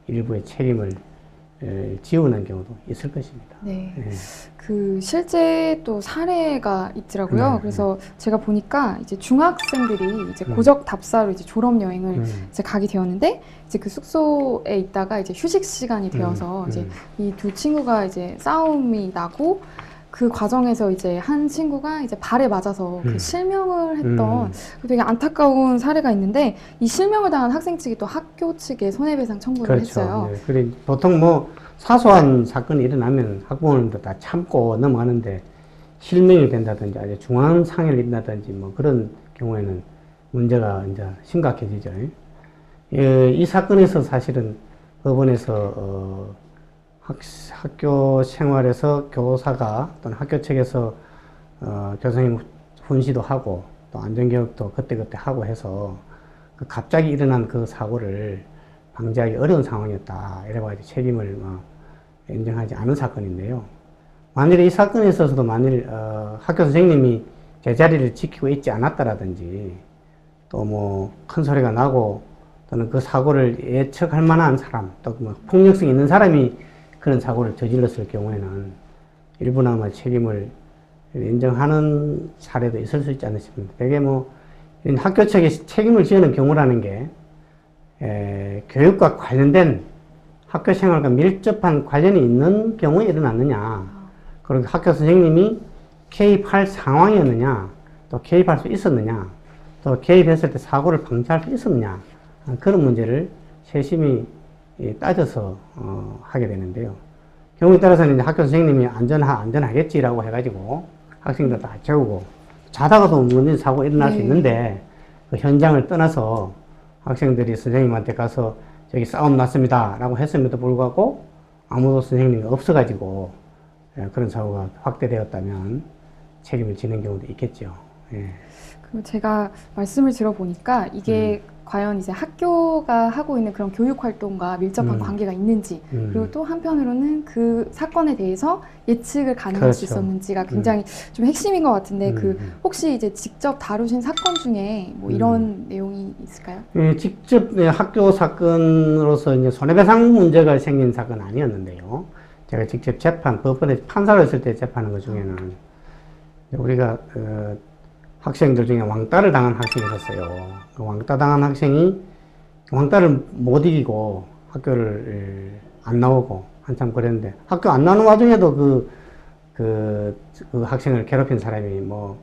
Speaker 2: 일부의 책임을 지우는 경우도 있을 것입니다.
Speaker 1: 네. 그 실제 또 사례가 있더라고요. 그래서 제가 보니까 이제 중학생들이 이제 고적 답사로 이제 졸업 여행을 이제 가게 되었는데 이제 그 숙소에 있다가 이제 휴식 시간이 되어서 이제 이 두 친구가 이제 싸움이 나고 그 과정에서 이제 한 친구가 이제 발에 맞아서 그 실명을 했던 되게 안타까운 사례가 있는데 이 실명을 당한 학생 측이 또 학교 측에 손해배상 청구를 했어요.
Speaker 2: 네. 그래 보통 뭐 사소한 사건이 일어나면 학부모님도 다 참고 넘어가는데 실명이 된다든지 아주 중한 상해를 입는다든지 뭐 그런 경우에는 문제가 이제 심각해지죠. 이 사건에서 사실은 법원에서 학교 생활에서 교사가 또는 학교 측에서 교수님 훈시도 하고 또 안전교육도 그때그때 하고 해서 그 갑자기 일어난 그 사고를 방지하기 어려운 상황이었다. 이래가지고 책임을 인정하지 않은 사건인데요. 만일 이 사건에 있어서도 만일 학교 선생님이 제자리를 지키고 있지 않았다라든지 또 뭐 큰 소리가 나고 또는 그 사고를 예측할 만한 사람 또 뭐 폭력성 있는 사람이 그런 사고를 저질렀을 경우에는 일부나마 책임을 인정하는 사례도 있을 수 있지 않나 싶습니다. 대개 뭐 학교 측에 책임을 지는 경우라는 게 교육과 관련된 학교 생활과 밀접한 관련이 있는 경우에 일어났느냐, 그리고 학교 선생님이 개입할 상황이었느냐, 또 개입할 수 있었느냐, 또 개입했을 때 사고를 방지할 수 있었느냐, 그런 문제를 세심히 따져서 하게 되는데요. 경우에 따라서는 이제 학교 선생님이 안전하겠지라고 해가지고 학생들 다 재우고 자다가도 문제 사고가 일어날 수 있는데 그 현장을 떠나서 학생들이 선생님한테 가서 저기 싸움 났습니다 라고 했음에도 불구하고 아무도 선생님이 없어가지고 그런 사고가 확대되었다면 책임을 지는 경우도 있겠죠. 예.
Speaker 1: 그리고 제가 말씀을 들어보니까 이게 과연 이제 학교가 하고 있는 그런 교육 활동과 밀접한 관계가 있는지, 그리고 또 한편으로는 그 사건에 대해서 예측을 가능할 수 있었는지가 굉장히 좀 핵심인 것 같은데, 그 혹시 이제 직접 다루신 사건 중에 뭐 이런 내용이 있을까요?
Speaker 2: 직접 학교 사건으로서 이제 손해배상 문제가 생긴 사건은 아니었는데요. 제가 직접 법원에 판사로 했을 때 재판한 것 중에는 우리가 학생들 중에 왕따를 당한 학생이 있었어요. 그 왕따 당한 학생이 왕따를 못 이기고 학교를 안 나오고 한참 그랬는데, 학교 안 나오는 와중에도 그 학생을 괴롭힌 사람이 뭐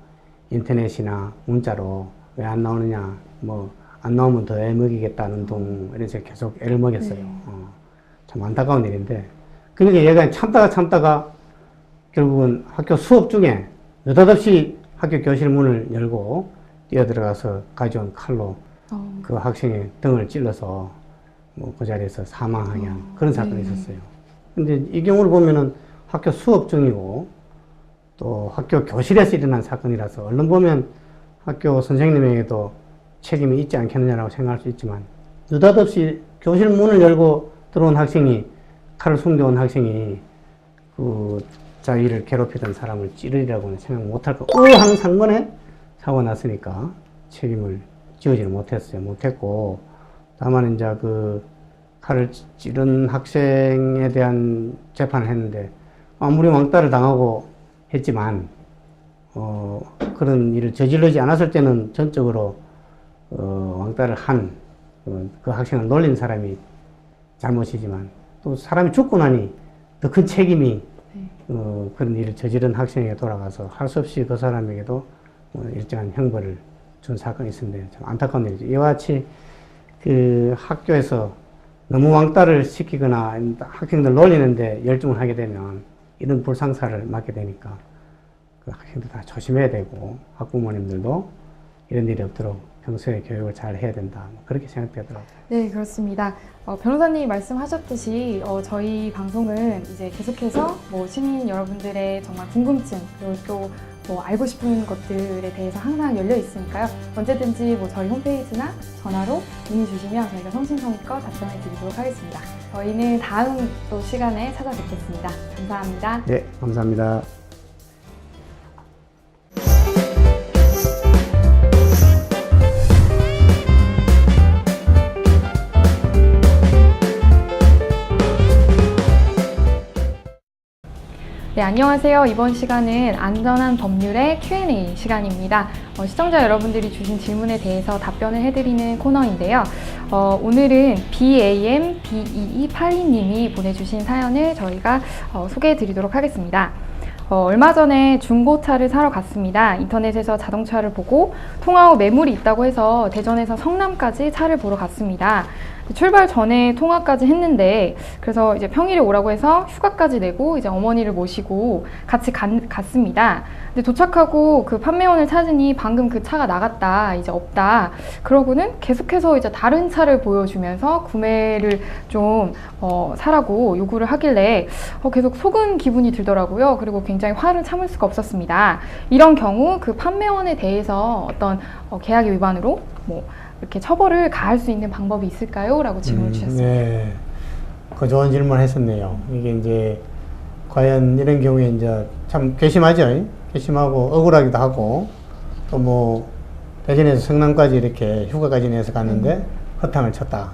Speaker 2: 인터넷이나 문자로 왜 안 나오느냐, 뭐 안 나오면 더 애 먹이겠다는 둥 이런 식으로 계속 애를 먹였어요. 참 안타까운 일인데, 그러니까 얘가 참다가 결국은 학교 수업 중에 느닷없이 학교 교실 문을 열고 뛰어들어가서 가져온 칼로 그 학생의 등을 찔러서 뭐 그 자리에서 사망하게 한 그런 사건이 있었어요. 근데 이 경우를 보면은 학교 수업 중이고 또 학교 교실에서 일어난 사건이라서 얼른 보면 학교 선생님에게도 책임이 있지 않겠느냐라고 생각할 수 있지만, 느닷없이 교실 문을 열고 들어온 학생이, 칼을 숨겨온 학생이 그 자기를 괴롭히던 사람을 찌르리라고는 생각 못할 거, 한 상관에 사고가 났으니까 책임을 지우지를 못했고, 다만 이제 그 칼을 찌른 학생에 대한 재판을 했는데, 아무리 왕따를 당하고 했지만, 그런 일을 저지르지 않았을 때는 전적으로, 왕따를 한, 그 학생을 놀린 사람이 잘못이지만, 또 사람이 죽고 나니 더 큰 책임이 그런 일을 저지른 학생에게 돌아가서 할 수 없이 그 사람에게도 일정한 형벌을 준 사건이 있었는데 참 안타까운 일이죠. 이와 같이 그 학교에서 너무 왕따를 시키거나 학생들 놀리는데 열중을 하게 되면 이런 불상사를 맞게 되니까 그 학생들 다 조심해야 되고, 학부모님들도 이런 일이 없도록 평소에 교육을 잘 해야 된다, 그렇게 생각되더라고요.
Speaker 1: 네, 그렇습니다. 변호사님이 말씀하셨듯이 저희 방송은 이제 계속해서 뭐 시민 여러분들의 정말 궁금증, 그리고 또 뭐 알고 싶은 것들에 대해서 항상 열려 있으니까요. 언제든지 뭐 저희 홈페이지나 전화로 문의 주시면 저희가 성심성의껏 답변해 드리도록 하겠습니다. 저희는 다음 또 시간에 찾아뵙겠습니다. 감사합니다.
Speaker 2: 네, 감사합니다.
Speaker 1: 네, 안녕하세요. 이번 시간은 안전한 법률의 Q&A 시간입니다. 시청자 여러분들이 주신 질문에 대해서 답변을 해드리는 코너인데요. 오늘은 BAM-BEE82님이 보내주신 사연을 저희가 소개해 드리도록 하겠습니다. 얼마 전에 중고차를 사러 갔습니다. 인터넷에서 자동차를 보고 통화 후 매물이 있다고 해서 대전에서 성남까지 차를 보러 갔습니다. 출발 전에 통화까지 했는데, 그래서 이제 평일에 오라고 해서 휴가까지 내고 이제 어머니를 모시고 같이 갔습니다. 근데 도착하고 그 판매원을 찾으니 방금 그 차가 나갔다, 이제 없다. 그러고는 계속해서 이제 다른 차를 보여주면서 구매를 좀 사라고 요구를 하길래 계속 속은 기분이 들더라고요. 그리고 굉장히 화를 참을 수가 없었습니다. 이런 경우 그 판매원에 대해서 어떤 계약 위반으로 뭐 이렇게 처벌을 가할 수 있는 방법이 있을까요? 라고 질문을 주셨습니다.
Speaker 2: 네. 그 좋은 질문 했었네요. 이게 이제, 과연 이런 경우에 이제 참 괘씸하죠? 괘씸하고 억울하기도 하고, 또 뭐, 대전에서 성남까지 이렇게 휴가까지 내서 갔는데 허탕을 쳤다.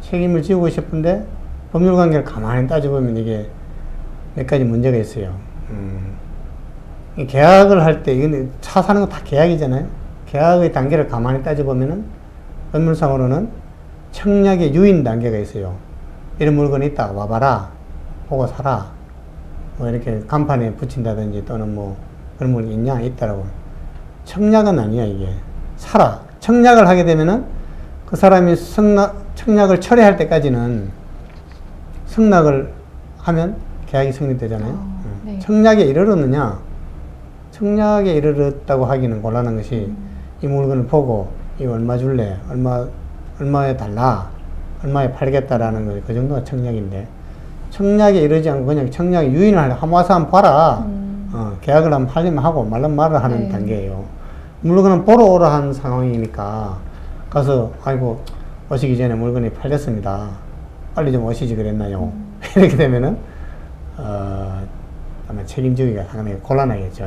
Speaker 2: 책임을 지우고 싶은데 법률 관계를 가만히 따져보면 이게 몇 가지 문제가 있어요. 이 계약을 할 때, 이건 차 사는 거 다 계약이잖아요. 계약의 단계를 가만히 따져보면은, 건물상으로는 청약의 유인 단계가 있어요. 이런 물건이 있다, 와봐라, 보고 사라. 뭐 이렇게 간판에 붙인다든지 또는 뭐 그런 물건이 있냐, 있다라고. 청약은 아니야, 이게. 사라. 청약을 하게 되면은 그 사람이 청약을 철회할 때까지는 승낙을 하면 계약이 성립되잖아요.
Speaker 1: 네.
Speaker 2: 청약에 이르렀느냐? 청약에 이르렀다고 하기는 곤란한 것이 이 물건을 보고 이거 얼마 줄래? 얼마에 달라? 얼마에 팔겠다라는 거, 그 정도가 청약인데, 청약에 이르지 않고 그냥 청약에 유인을 하려, 한번 와서 한번 봐라. 계약을 한번 하려면 하고 말면 말을 하는
Speaker 1: 네.
Speaker 2: 단계예요. 물건은 보러 오라 한 상황이니까 가서 아이고 오시기 전에 물건이 팔렸습니다. 빨리 좀 오시지 그랬나요? 이렇게 되면은 아마 책임지기가 상당히 곤란하겠죠.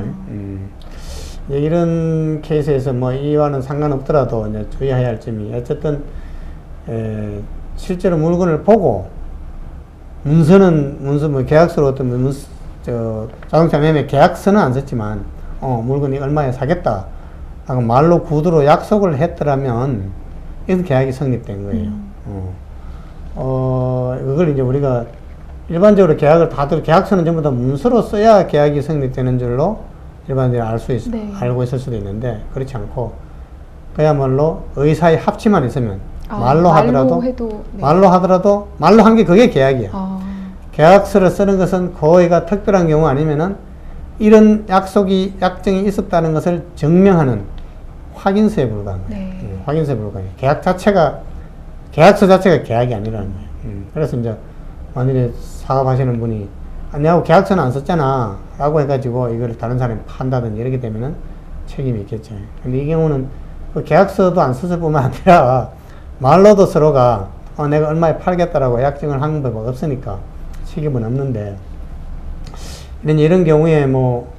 Speaker 2: 이런 케이스에서 뭐 이와는 상관없더라도 이제 주의해야 할 점이, 어쨌든 실제로 물건을 보고 문서 뭐 계약서로 어떤 자동차 매매 계약서는 안 썼지만 물건이 얼마에 사겠다 하고 말로 구두로 약속을 했더라면 이건 계약이 성립된 거예요. 그걸 이제 우리가 일반적으로 다들 계약서는 전부 다 문서로 써야 계약이 성립되는 줄로 일반적으로
Speaker 1: 네.
Speaker 2: 알고 있을 수도 있는데, 그렇지 않고 그야말로 의사의 합치만 있으면 말로 하더라도
Speaker 1: 네.
Speaker 2: 말로 한 게 그게 계약이야. 계약서를 쓰는 것은 거의가 특별한 경우 아니면은 이런 약정이 있었다는 것을 증명하는 확인서에 불과한 거예요.
Speaker 1: 네.
Speaker 2: 확인서에 불과해요. 계약서 자체가 계약이 아니라는 거예요. 그래서 이제 만일에 사업하시는 분이 내가 계약서는 안 썼잖아 라고 해가지고 이걸 다른 사람이 판다든지 이렇게 되면은 책임이 있겠죠. 근데 이 경우는 그 계약서도 안 썼을 뿐만 아니라 말로도 서로가 내가 얼마에 팔겠다라고 약정을 한 법 없으니까 책임은 없는데, 이런 경우에 뭐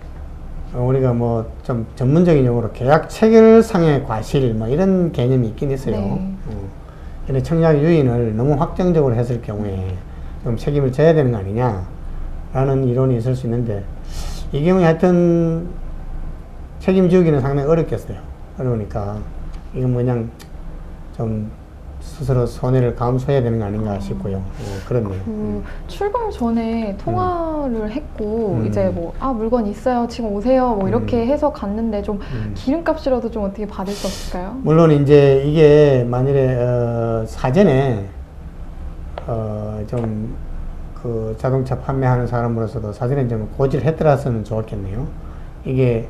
Speaker 2: 우리가 뭐 좀 전문적인 용어로 계약 체결상의 과실 뭐 이런 개념이 있긴 있어요.
Speaker 1: 네.
Speaker 2: 이런 청약 유인을 너무 확정적으로 했을 경우에 좀 책임을 져야 되는 거 아니냐라는 이론이 있을 수 있는데, 이 경우에 하여튼 책임지기는 상당히 어렵겠어요. 어려우니까 이건 그냥 좀 스스로 손해를 감수해야 되는 거 아닌가 싶고요. 그렇네요.
Speaker 1: 출발 전에 통화를 했고 이제 뭐 물건 있어요, 지금 오세요, 뭐 이렇게 해서 갔는데 좀 기름값이라도 좀 어떻게 받을 수 없을까요?
Speaker 2: 물론 이제 이게 만일에 사전에 좀 그 자동차 판매하는 사람으로서도 사전에 좀 고지를 해더라서는 좋았겠네요. 이게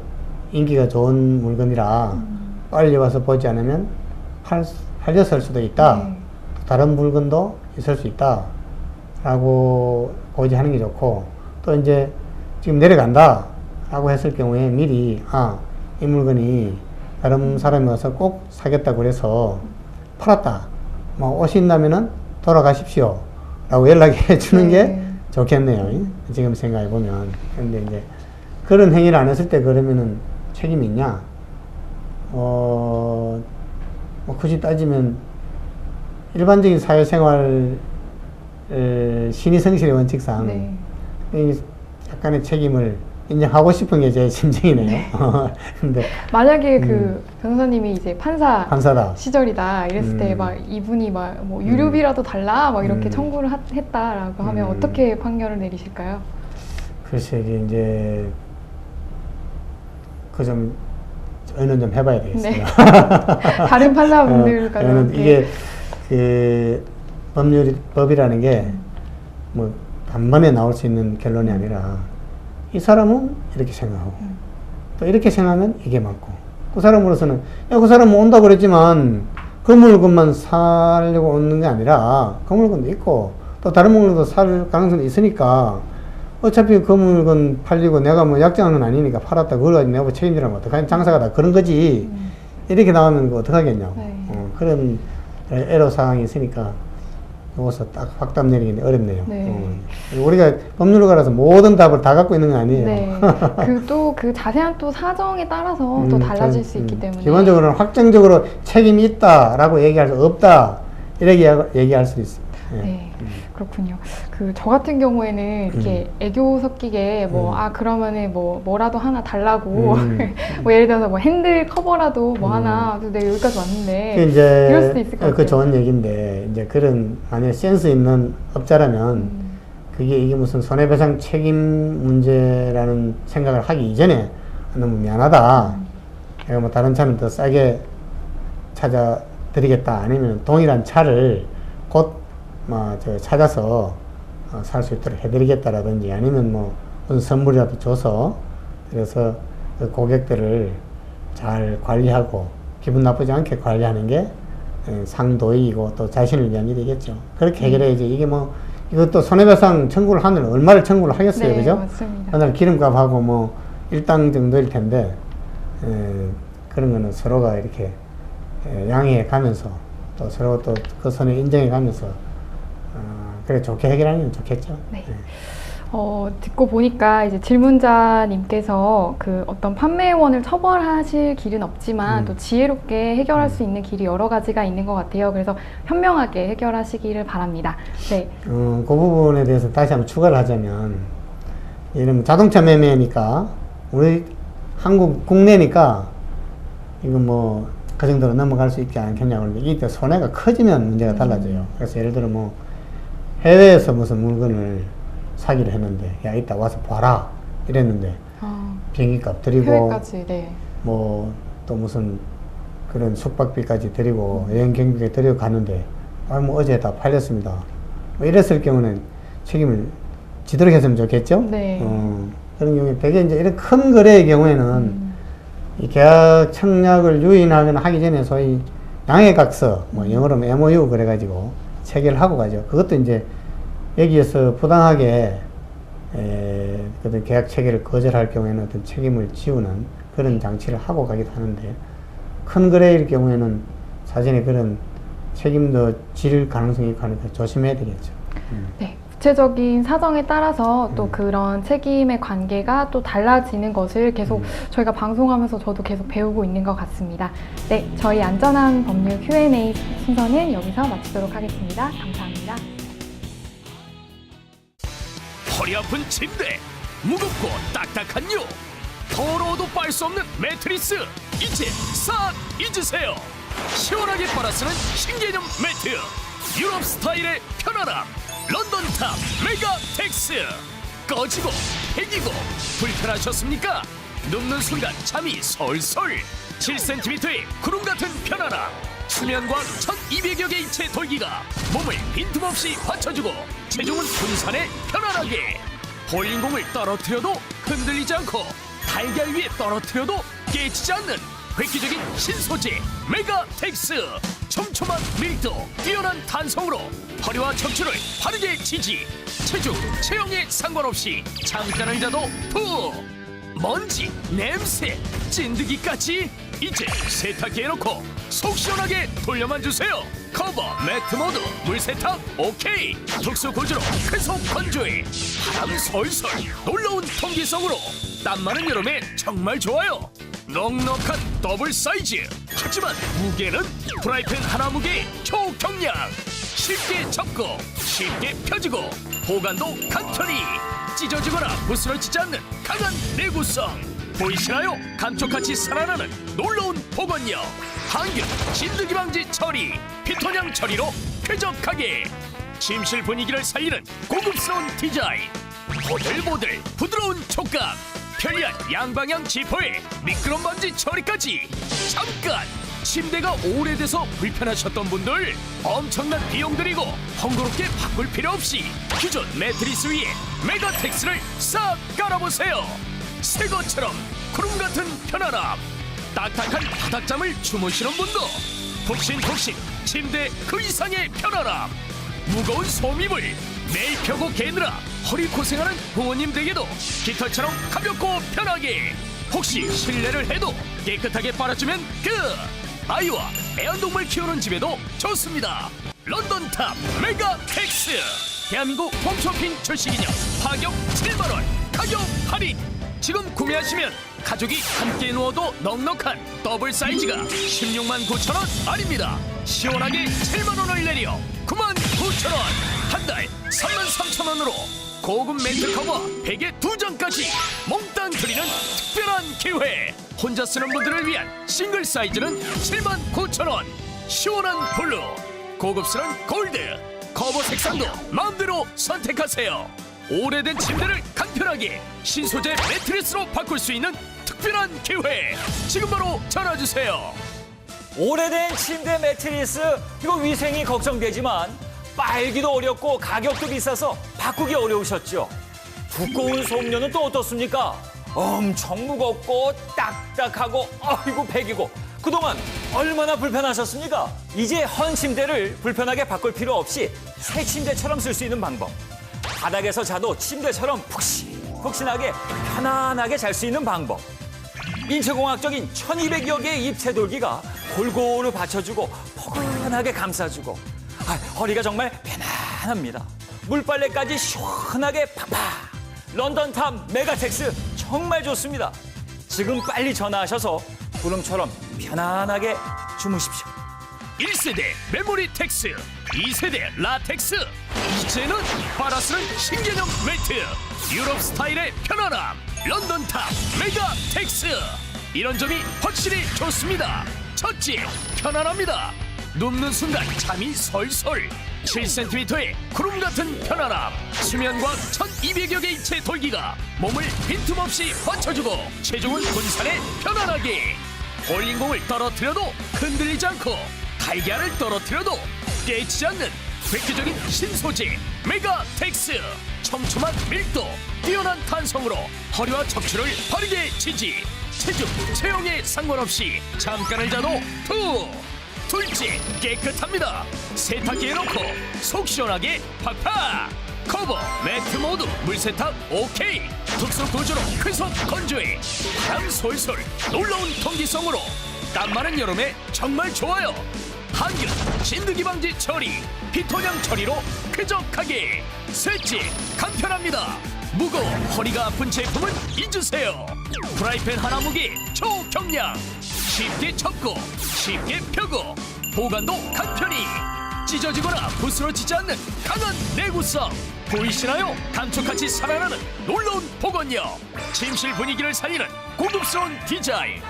Speaker 2: 인기가 좋은 물건이라 빨리 와서 보지 않으면 팔렸을 수도 있다.
Speaker 1: 네.
Speaker 2: 다른 물건도 있을 수 있다. 라고 고지하는 게 좋고, 또 이제 지금 내려간다. 라고 했을 경우에 미리, 이 물건이 다른 사람이 와서 꼭 사겠다고 그래서 팔았다. 뭐 오신다면은 돌아가십시오. 라고 연락해 주는
Speaker 1: 네.
Speaker 2: 게 좋겠네요. 지금 생각해 보면. 근데 이제 그런 행위를 안 했을 때 그러면은 책임이 있냐? 뭐 굳이 따지면 일반적인 사회생활 신의성실의 원칙상
Speaker 1: 네.
Speaker 2: 이 약간의 책임을 인정하고 싶은 게 제 심정이네요. 근데
Speaker 1: 만약에 그 변호사님이 이제
Speaker 2: 판사다.
Speaker 1: 시절이다 이랬을 때 막 이분이 막 뭐 유류비라도 달라 막 이렇게 청구를 했다라고 하면 어떻게 판결을 내리실까요?
Speaker 2: 글쎄 이제 그 좀 의논 좀 해봐야 되겠습니다.
Speaker 1: 네. 다른 판사분들과
Speaker 2: 이게 그 법이라는 게 뭐 단번에 나올 수 있는 결론이 아니라, 이 사람은 이렇게 생각하고 또 이렇게 생각하면 이게 맞고, 그 사람으로서는 그 사람은 온다고 그랬지만 그 물건만 사려고 오는 게 아니라 그 물건도 있고 또 다른 물건도 살 가능성도 있으니까 어차피 그 물건 팔리고 내가 뭐 약정한 건 아니니까 팔았다, 그걸 가지고 내가 뭐 책임지라면 어떡하냐, 장사가 다 그런 거지. 이렇게 나오면 그거 어떡하겠냐고.
Speaker 1: 네.
Speaker 2: 그런 애로사항이 있으니까 여기서 딱 확답 내리기 어렵네요.
Speaker 1: 네.
Speaker 2: 우리가 법률가라서 모든 답을 다 갖고 있는 거 아니에요.
Speaker 1: 네. 그 자세한 또 사정에 따라서 또 달라질 수 있기 때문에.
Speaker 2: 기본적으로는 확정적으로 책임이 있다라고 얘기할 수 없다. 이렇게 얘기할 수 있습니다. 예.
Speaker 1: 네, 그렇군요. 그 저 같은 경우에는 이렇게 애교 섞이게 뭐 그러면은 뭐라도 하나 달라고 뭐 예를 들어서 뭐 핸들 커버라도 뭐 하나 그래서 내가 여기까지 왔는데
Speaker 2: 이제
Speaker 1: 이럴 수도 있을 것 같아요.
Speaker 2: 그 좋은 얘기인데 이제 그런 만약 센스 있는 업자라면 그게 이게 무슨 손해배상 책임 문제라는 생각을 하기 이전에 너무 미안하다. 내가 뭐 다른 차는 더 싸게 찾아드리겠다. 아니면 동일한 차를 곧 찾아서 살 수 있도록 해드리겠다라든지 아니면 뭐 무슨 선물이라도 줘서 그래서 그 고객들을 잘 관리하고 기분 나쁘지 않게 관리하는 게 상도이고 또 자신을 위한 일이겠죠. 그렇게 해결해야지. 이게 뭐 이것도 손해배상 청구를 하면 얼마를 청구를 하겠어요,
Speaker 1: 네,
Speaker 2: 그죠?
Speaker 1: 맞습니다.
Speaker 2: 하나 기름값하고 뭐 일당 정도일 텐데 그런 거는 서로가 이렇게 양해해 가면서 또 서로 또 그 선을 인정해 가면서 그래 좋게 해결하면 좋겠죠.
Speaker 1: 네. 듣고 보니까 이제 질문자님께서 그 어떤 판매원을 처벌하실 길은 없지만 또 지혜롭게 해결할 수 있는 길이 여러 가지가 있는 것 같아요. 그래서 현명하게 해결하시기를 바랍니다. 네.
Speaker 2: 그 부분에 대해서 다시 한번 추가를 하자면 이런 자동차 매매니까 우리 한국 국내니까 이거 뭐 그 정도로 넘어갈 수 있지 않겠냐고 하는데 이게 손해가 커지면 문제가 달라져요. 그래서 예를 들어 뭐 해외에서 무슨 물건을 사기를 했는데 야 이따 와서 봐라 이랬는데 비행기값 드리고
Speaker 1: 해외까지, 네.
Speaker 2: 뭐 또 무슨 그런 숙박비까지 드리고 여행 경비까지 드리고 갔는데 뭐 어제 다 팔렸습니다. 뭐 이랬을 경우는 책임을 지도록 했으면 좋겠죠.
Speaker 1: 네.
Speaker 2: 그런 경우에 대개 이제 이런 큰 거래의 경우에는 이 계약 청약을 유인하거나 하기 전에 소위 양해각서 뭐 영어로 MOU 그래가지고 체결하고 가죠. 그것도 이제 여기에서 부당하게 어떤 계약 체결을 거절할 경우에는 어떤 책임을 지우는 그런 장치를 하고 가기도 하는데 큰 거래일 경우에는 사전에 그런 책임도 질 가능성이 있고 하니까 조심해야 되겠죠.
Speaker 1: 네. 구체적인 사정에 따라서 또 그런 책임의 관계가 또 달라지는 것을 계속 저희가 방송하면서 저도 계속 배우고 있는 것 같습니다. 네, 저희 안전한 법률 Q&A 순서는 여기서 마치도록 하겠습니다. 감사합니다.
Speaker 3: 허리 아픈 침대, 무겁고 딱딱한 요, 더러워도 빨 수 없는 매트리스, 이제 싹 잊으세요. 시원하게 빨아 쓰는 신개념 매트, 유럽 스타일의 편안함, 런던탑 메가텍스. 꺼지고 패기고 불편하셨습니까? 눕는 순간 잠이 솔솔. 7cm의 구름 같은 편안함, 수면과학 1200여 개의 체 돌기가 몸을 빈틈없이 받쳐주고 체중은 분산해 편안하게. 볼링공을 떨어뜨려도 흔들리지 않고 달걀 위에 떨어뜨려도 깨지지 않는 획기적인 신소재 메가텍스. 촘촘한 밀도, 뛰어난 탄성으로 허리와 척추를 바르게 지지. 체중, 체형에 상관없이 잠깐을 자도 푹. 먼지, 냄새, 찐득이까지 이제 세탁기 해놓고 속 시원하게 돌려만 주세요. 커버, 매트 모드, 물 세탁 오케이. 특수 구조로 계속 건조해. 바람 솔솔, 놀라운 통기성으로 땀 많은 여름에 정말 좋아요. 넉넉한 더블 사이즈. 하지만 무게는 프라이팬 하나 무게의 초경량. 쉽게 접고 쉽게 펴지고 보관도 간편히. 찢어지거나 부스러지지 않는 강한 내구성. 보이시나요? 감쪽같이 살아나는 놀라운 복원력. 항균 진드기 방지 처리, 피톤형 처리로 쾌적하게. 침실 분위기를 살리는 고급스러운 디자인. 보들보들 부드러운 촉감. 편리한 양방향 지퍼에 미끄럼 방지 처리까지. 잠깐! 침대가 오래돼서 불편하셨던 분들, 엄청난 비용 들이고 번거롭게 바꿀 필요 없이 기존 매트리스 위에 메가텍스를 싹 깔아보세요. 새 것처럼 구름 같은 편안함. 딱딱한 바닥잠을 주무시는 분도 푹신푹신 침대 그 이상의 편안함. 무거운 소미물 매일 펴고 개느라 허리 고생하는 부모님들에게도 깃털처럼 가볍고 편하게. 혹시 실내를 해도 깨끗하게 빨아주면 끝. 아이와 애완동물 키우는 집에도 좋습니다. 런던탑 메가텍스. 대한민국 홈쇼핑 출시기념 파격 7만원 가격 할인. 지금 구매하시면 가족이 함께 누워도 넉넉한 더블 사이즈가 16만 9천 원 아닙니다. 시원하게 7만 원을 내려 9만 9천 원. 한 달 3만 3천 원으로 고급 매트 커버 베개 2장까지 몽땅 드리는 특별한 기회. 혼자 쓰는 분들을 위한 싱글 사이즈는 7만 9천 원. 시원한 블루, 고급스러운 골드, 커버 색상도 마음대로 선택하세요. 오래된 침대를 간편하게 신소재 매트리스로 바꿀 수 있는 특별한 기회. 지금 바로 전화주세요.
Speaker 4: 오래된 침대 매트리스, 이거 위생이 걱정되지만 빨기도 어렵고 가격도 비싸서 바꾸기 어려우셨죠. 두꺼운 솜료는 또 어떻습니까? 엄청 무겁고 딱딱하고 아이고 배기고 그동안 얼마나 불편하셨습니까? 이제 헌 침대를 불편하게 바꿀 필요 없이 새 침대처럼 쓸 수 있는 방법. 바닥에서 자도 침대처럼 푹신푹신하게 편안하게 잘 수 있는 방법. 인체공학적인 1200여 개의 입체 돌기가 골고루 받쳐주고 포근하게 감싸주고 허리가 정말 편안합니다. 물빨래까지 시원하게 팍팍. 런던탑 메가텍스 정말 좋습니다. 지금 빨리 전화하셔서 구름처럼 편안하게 주무십시오.
Speaker 3: 1세대 메모리 텍스, 2세대 라텍스, 이제는 빨아쓰는 신개념 매트. 유럽 스타일의 편안함, 런던탑 메가 텍스. 이런 점이 확실히 좋습니다. 첫째, 편안합니다. 눕는 순간 잠이 솔솔. 7cm의 구름 같은 편안함. 수면과학 1200여 개의 입체 돌기가 몸을 빈틈없이 받쳐주고 체중은 분산해 편안하게. 볼링공을 떨어뜨려도 흔들리지 않고 달걀을 떨어뜨려도 깨지지 않는 획기적인 신소재 메가텍스. 촘촘한 밀도, 뛰어난 탄성으로 허리와 척추를 바르게 지지. 체중, 체형에 상관없이 잠깐을 자도 둘째, 깨끗합니다. 세탁기에 넣고 속 시원하게 팍팍. 커버, 매트 모두 물세탁 오케이. 특수 구조로 쾌속 건조해 바람 솔솔. 놀라운 통기성으로 땀 많은 여름에 정말 좋아요. 항균, 진드기 방지 처리, 피토냥 처리로 쾌적하게. 셋째, 간편합니다. 무거워 허리가 아픈 제품은 잊으세요. 프라이팬 하나 무게 초경량. 쉽게 접고 쉽게 펴고 보관도 간편히. 찢어지거나 부스러지지 않는 강한 내구성. 보이시나요? 감쪽같이 살아나는 놀라운 복원력. 침실 분위기를 살리는 고급스러운 디자인.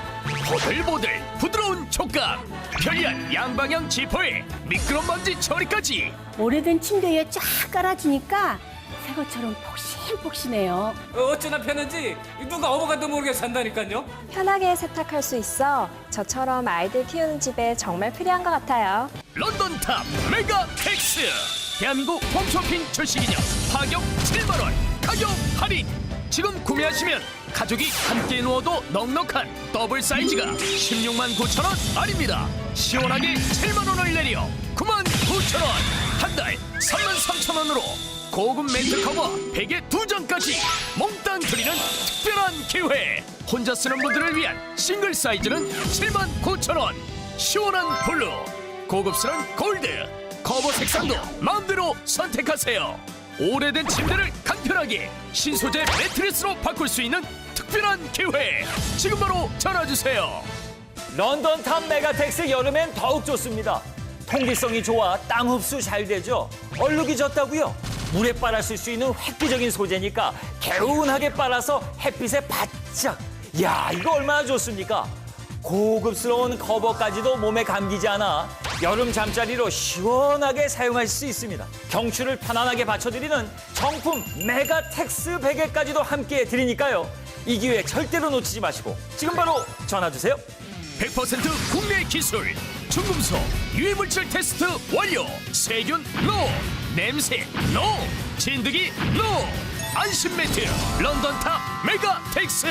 Speaker 3: 보들보들 부드러운 촉감. 편리한 양방향 지퍼에 미끄럼 방지 처리까지.
Speaker 5: 오래된 침대 위에 쫙 깔아주니까 새 것처럼 폭신폭신해요.
Speaker 6: 어쩌나 편한지 누가 어버가도 모르게 산다니까요.
Speaker 7: 편하게 세탁할 수 있어 저처럼 아이들 키우는 집에 정말 필요한 것 같아요.
Speaker 3: 런던탑 메가텍스. 대한민국 홈쇼핑 출시기념 파격 7만원 가격 할인. 지금 구매하시면 가족이 함께 누워도 넉넉한 더블 사이즈가 16만 9천 원 아닙니다. 시원하게 7만 원을 내려 9만 9천 원. 한 달 3만 3천 원으로 고급 매트 커버 베개 2장까지 몽땅 드리는 특별한 기회. 혼자 쓰는 분들을 위한 싱글 사이즈는 7만 9천 원. 시원한 블루, 고급스러운 골드, 커버 색상도 마음대로 선택하세요. 오래된 침대를 간편하게 신소재 매트리스로 바꿀 수 있는 특별한 기회. 지금 바로 전화주세요.
Speaker 4: 런던탑 메가텍스 여름엔 더욱 좋습니다. 통기성이 좋아 땀 흡수 잘 되죠. 얼룩이 졌다고요? 물에 빨아 쓸 수 있는 획기적인 소재니까 개운하게 빨아서 햇빛에 바짝. 이야, 이거 얼마나 좋습니까? 고급스러운 커버까지도 몸에 감기지 않아 여름 잠자리로 시원하게 사용할 수 있습니다. 경추를 편안하게 받쳐드리는 정품 메가텍스 베개까지도 함께 드리니까요. 이 기회 절대로 놓치지 마시고 지금 바로 전화주세요.
Speaker 3: 100% 국내 기술, 중금속, 유해물질 테스트 완료. 세균 노, 냄새 노, 진드기 노. 안심 매트 런던탑 메가텍스.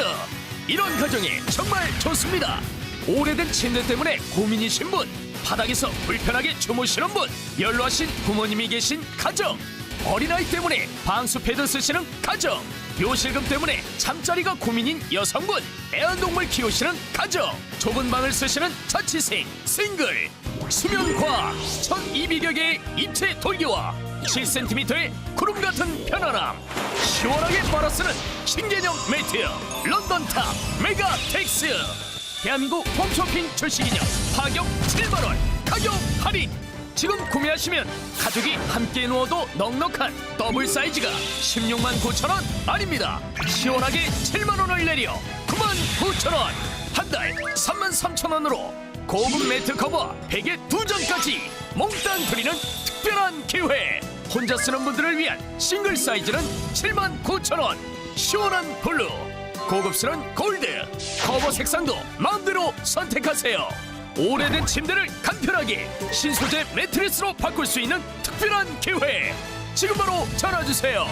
Speaker 3: 이런 가정에 정말 좋습니다. 오래된 침대 때문에 고민이신 분, 바닥에서 불편하게 주무시는 분, 연로하신 부모님이 계신 가정, 어린아이 때문에 방수 패드 쓰시는 가정, 요실금 때문에 잠자리가 고민인 여성분, 애완동물 키우시는 가정, 좁은 방을 쓰시는 자취생, 싱글, 수면과학 1200여 개의 입체 돌기와 7cm의 구름 같은 편안함, 시원하게 빨아쓰는 신개념 매트 런던탑 메가텍스. 대한민국 홈쇼핑 출시기념 파격 7만원 가격 할인. 지금 구매하시면 가족이 함께 누워도 넉넉한 더블 사이즈가 16만 9천원 아닙니다. 시원하게 7만원을 내려 9만 9천원, 한 달 3만 3천원으로 고급 매트 커버 베개 2장까지 몽땅 드리는 특별한 기회. 혼자 쓰는 분들을 위한 싱글 사이즈는 7만 9천원, 시원한 블루, 고급스러운 골드, 커버 색상도 마음대로 선택하세요. 오래된 침대를 간편하게 신소재 매트리스로 바꿀 수 있는 특별한 기회. 지금 바로 전화주세요.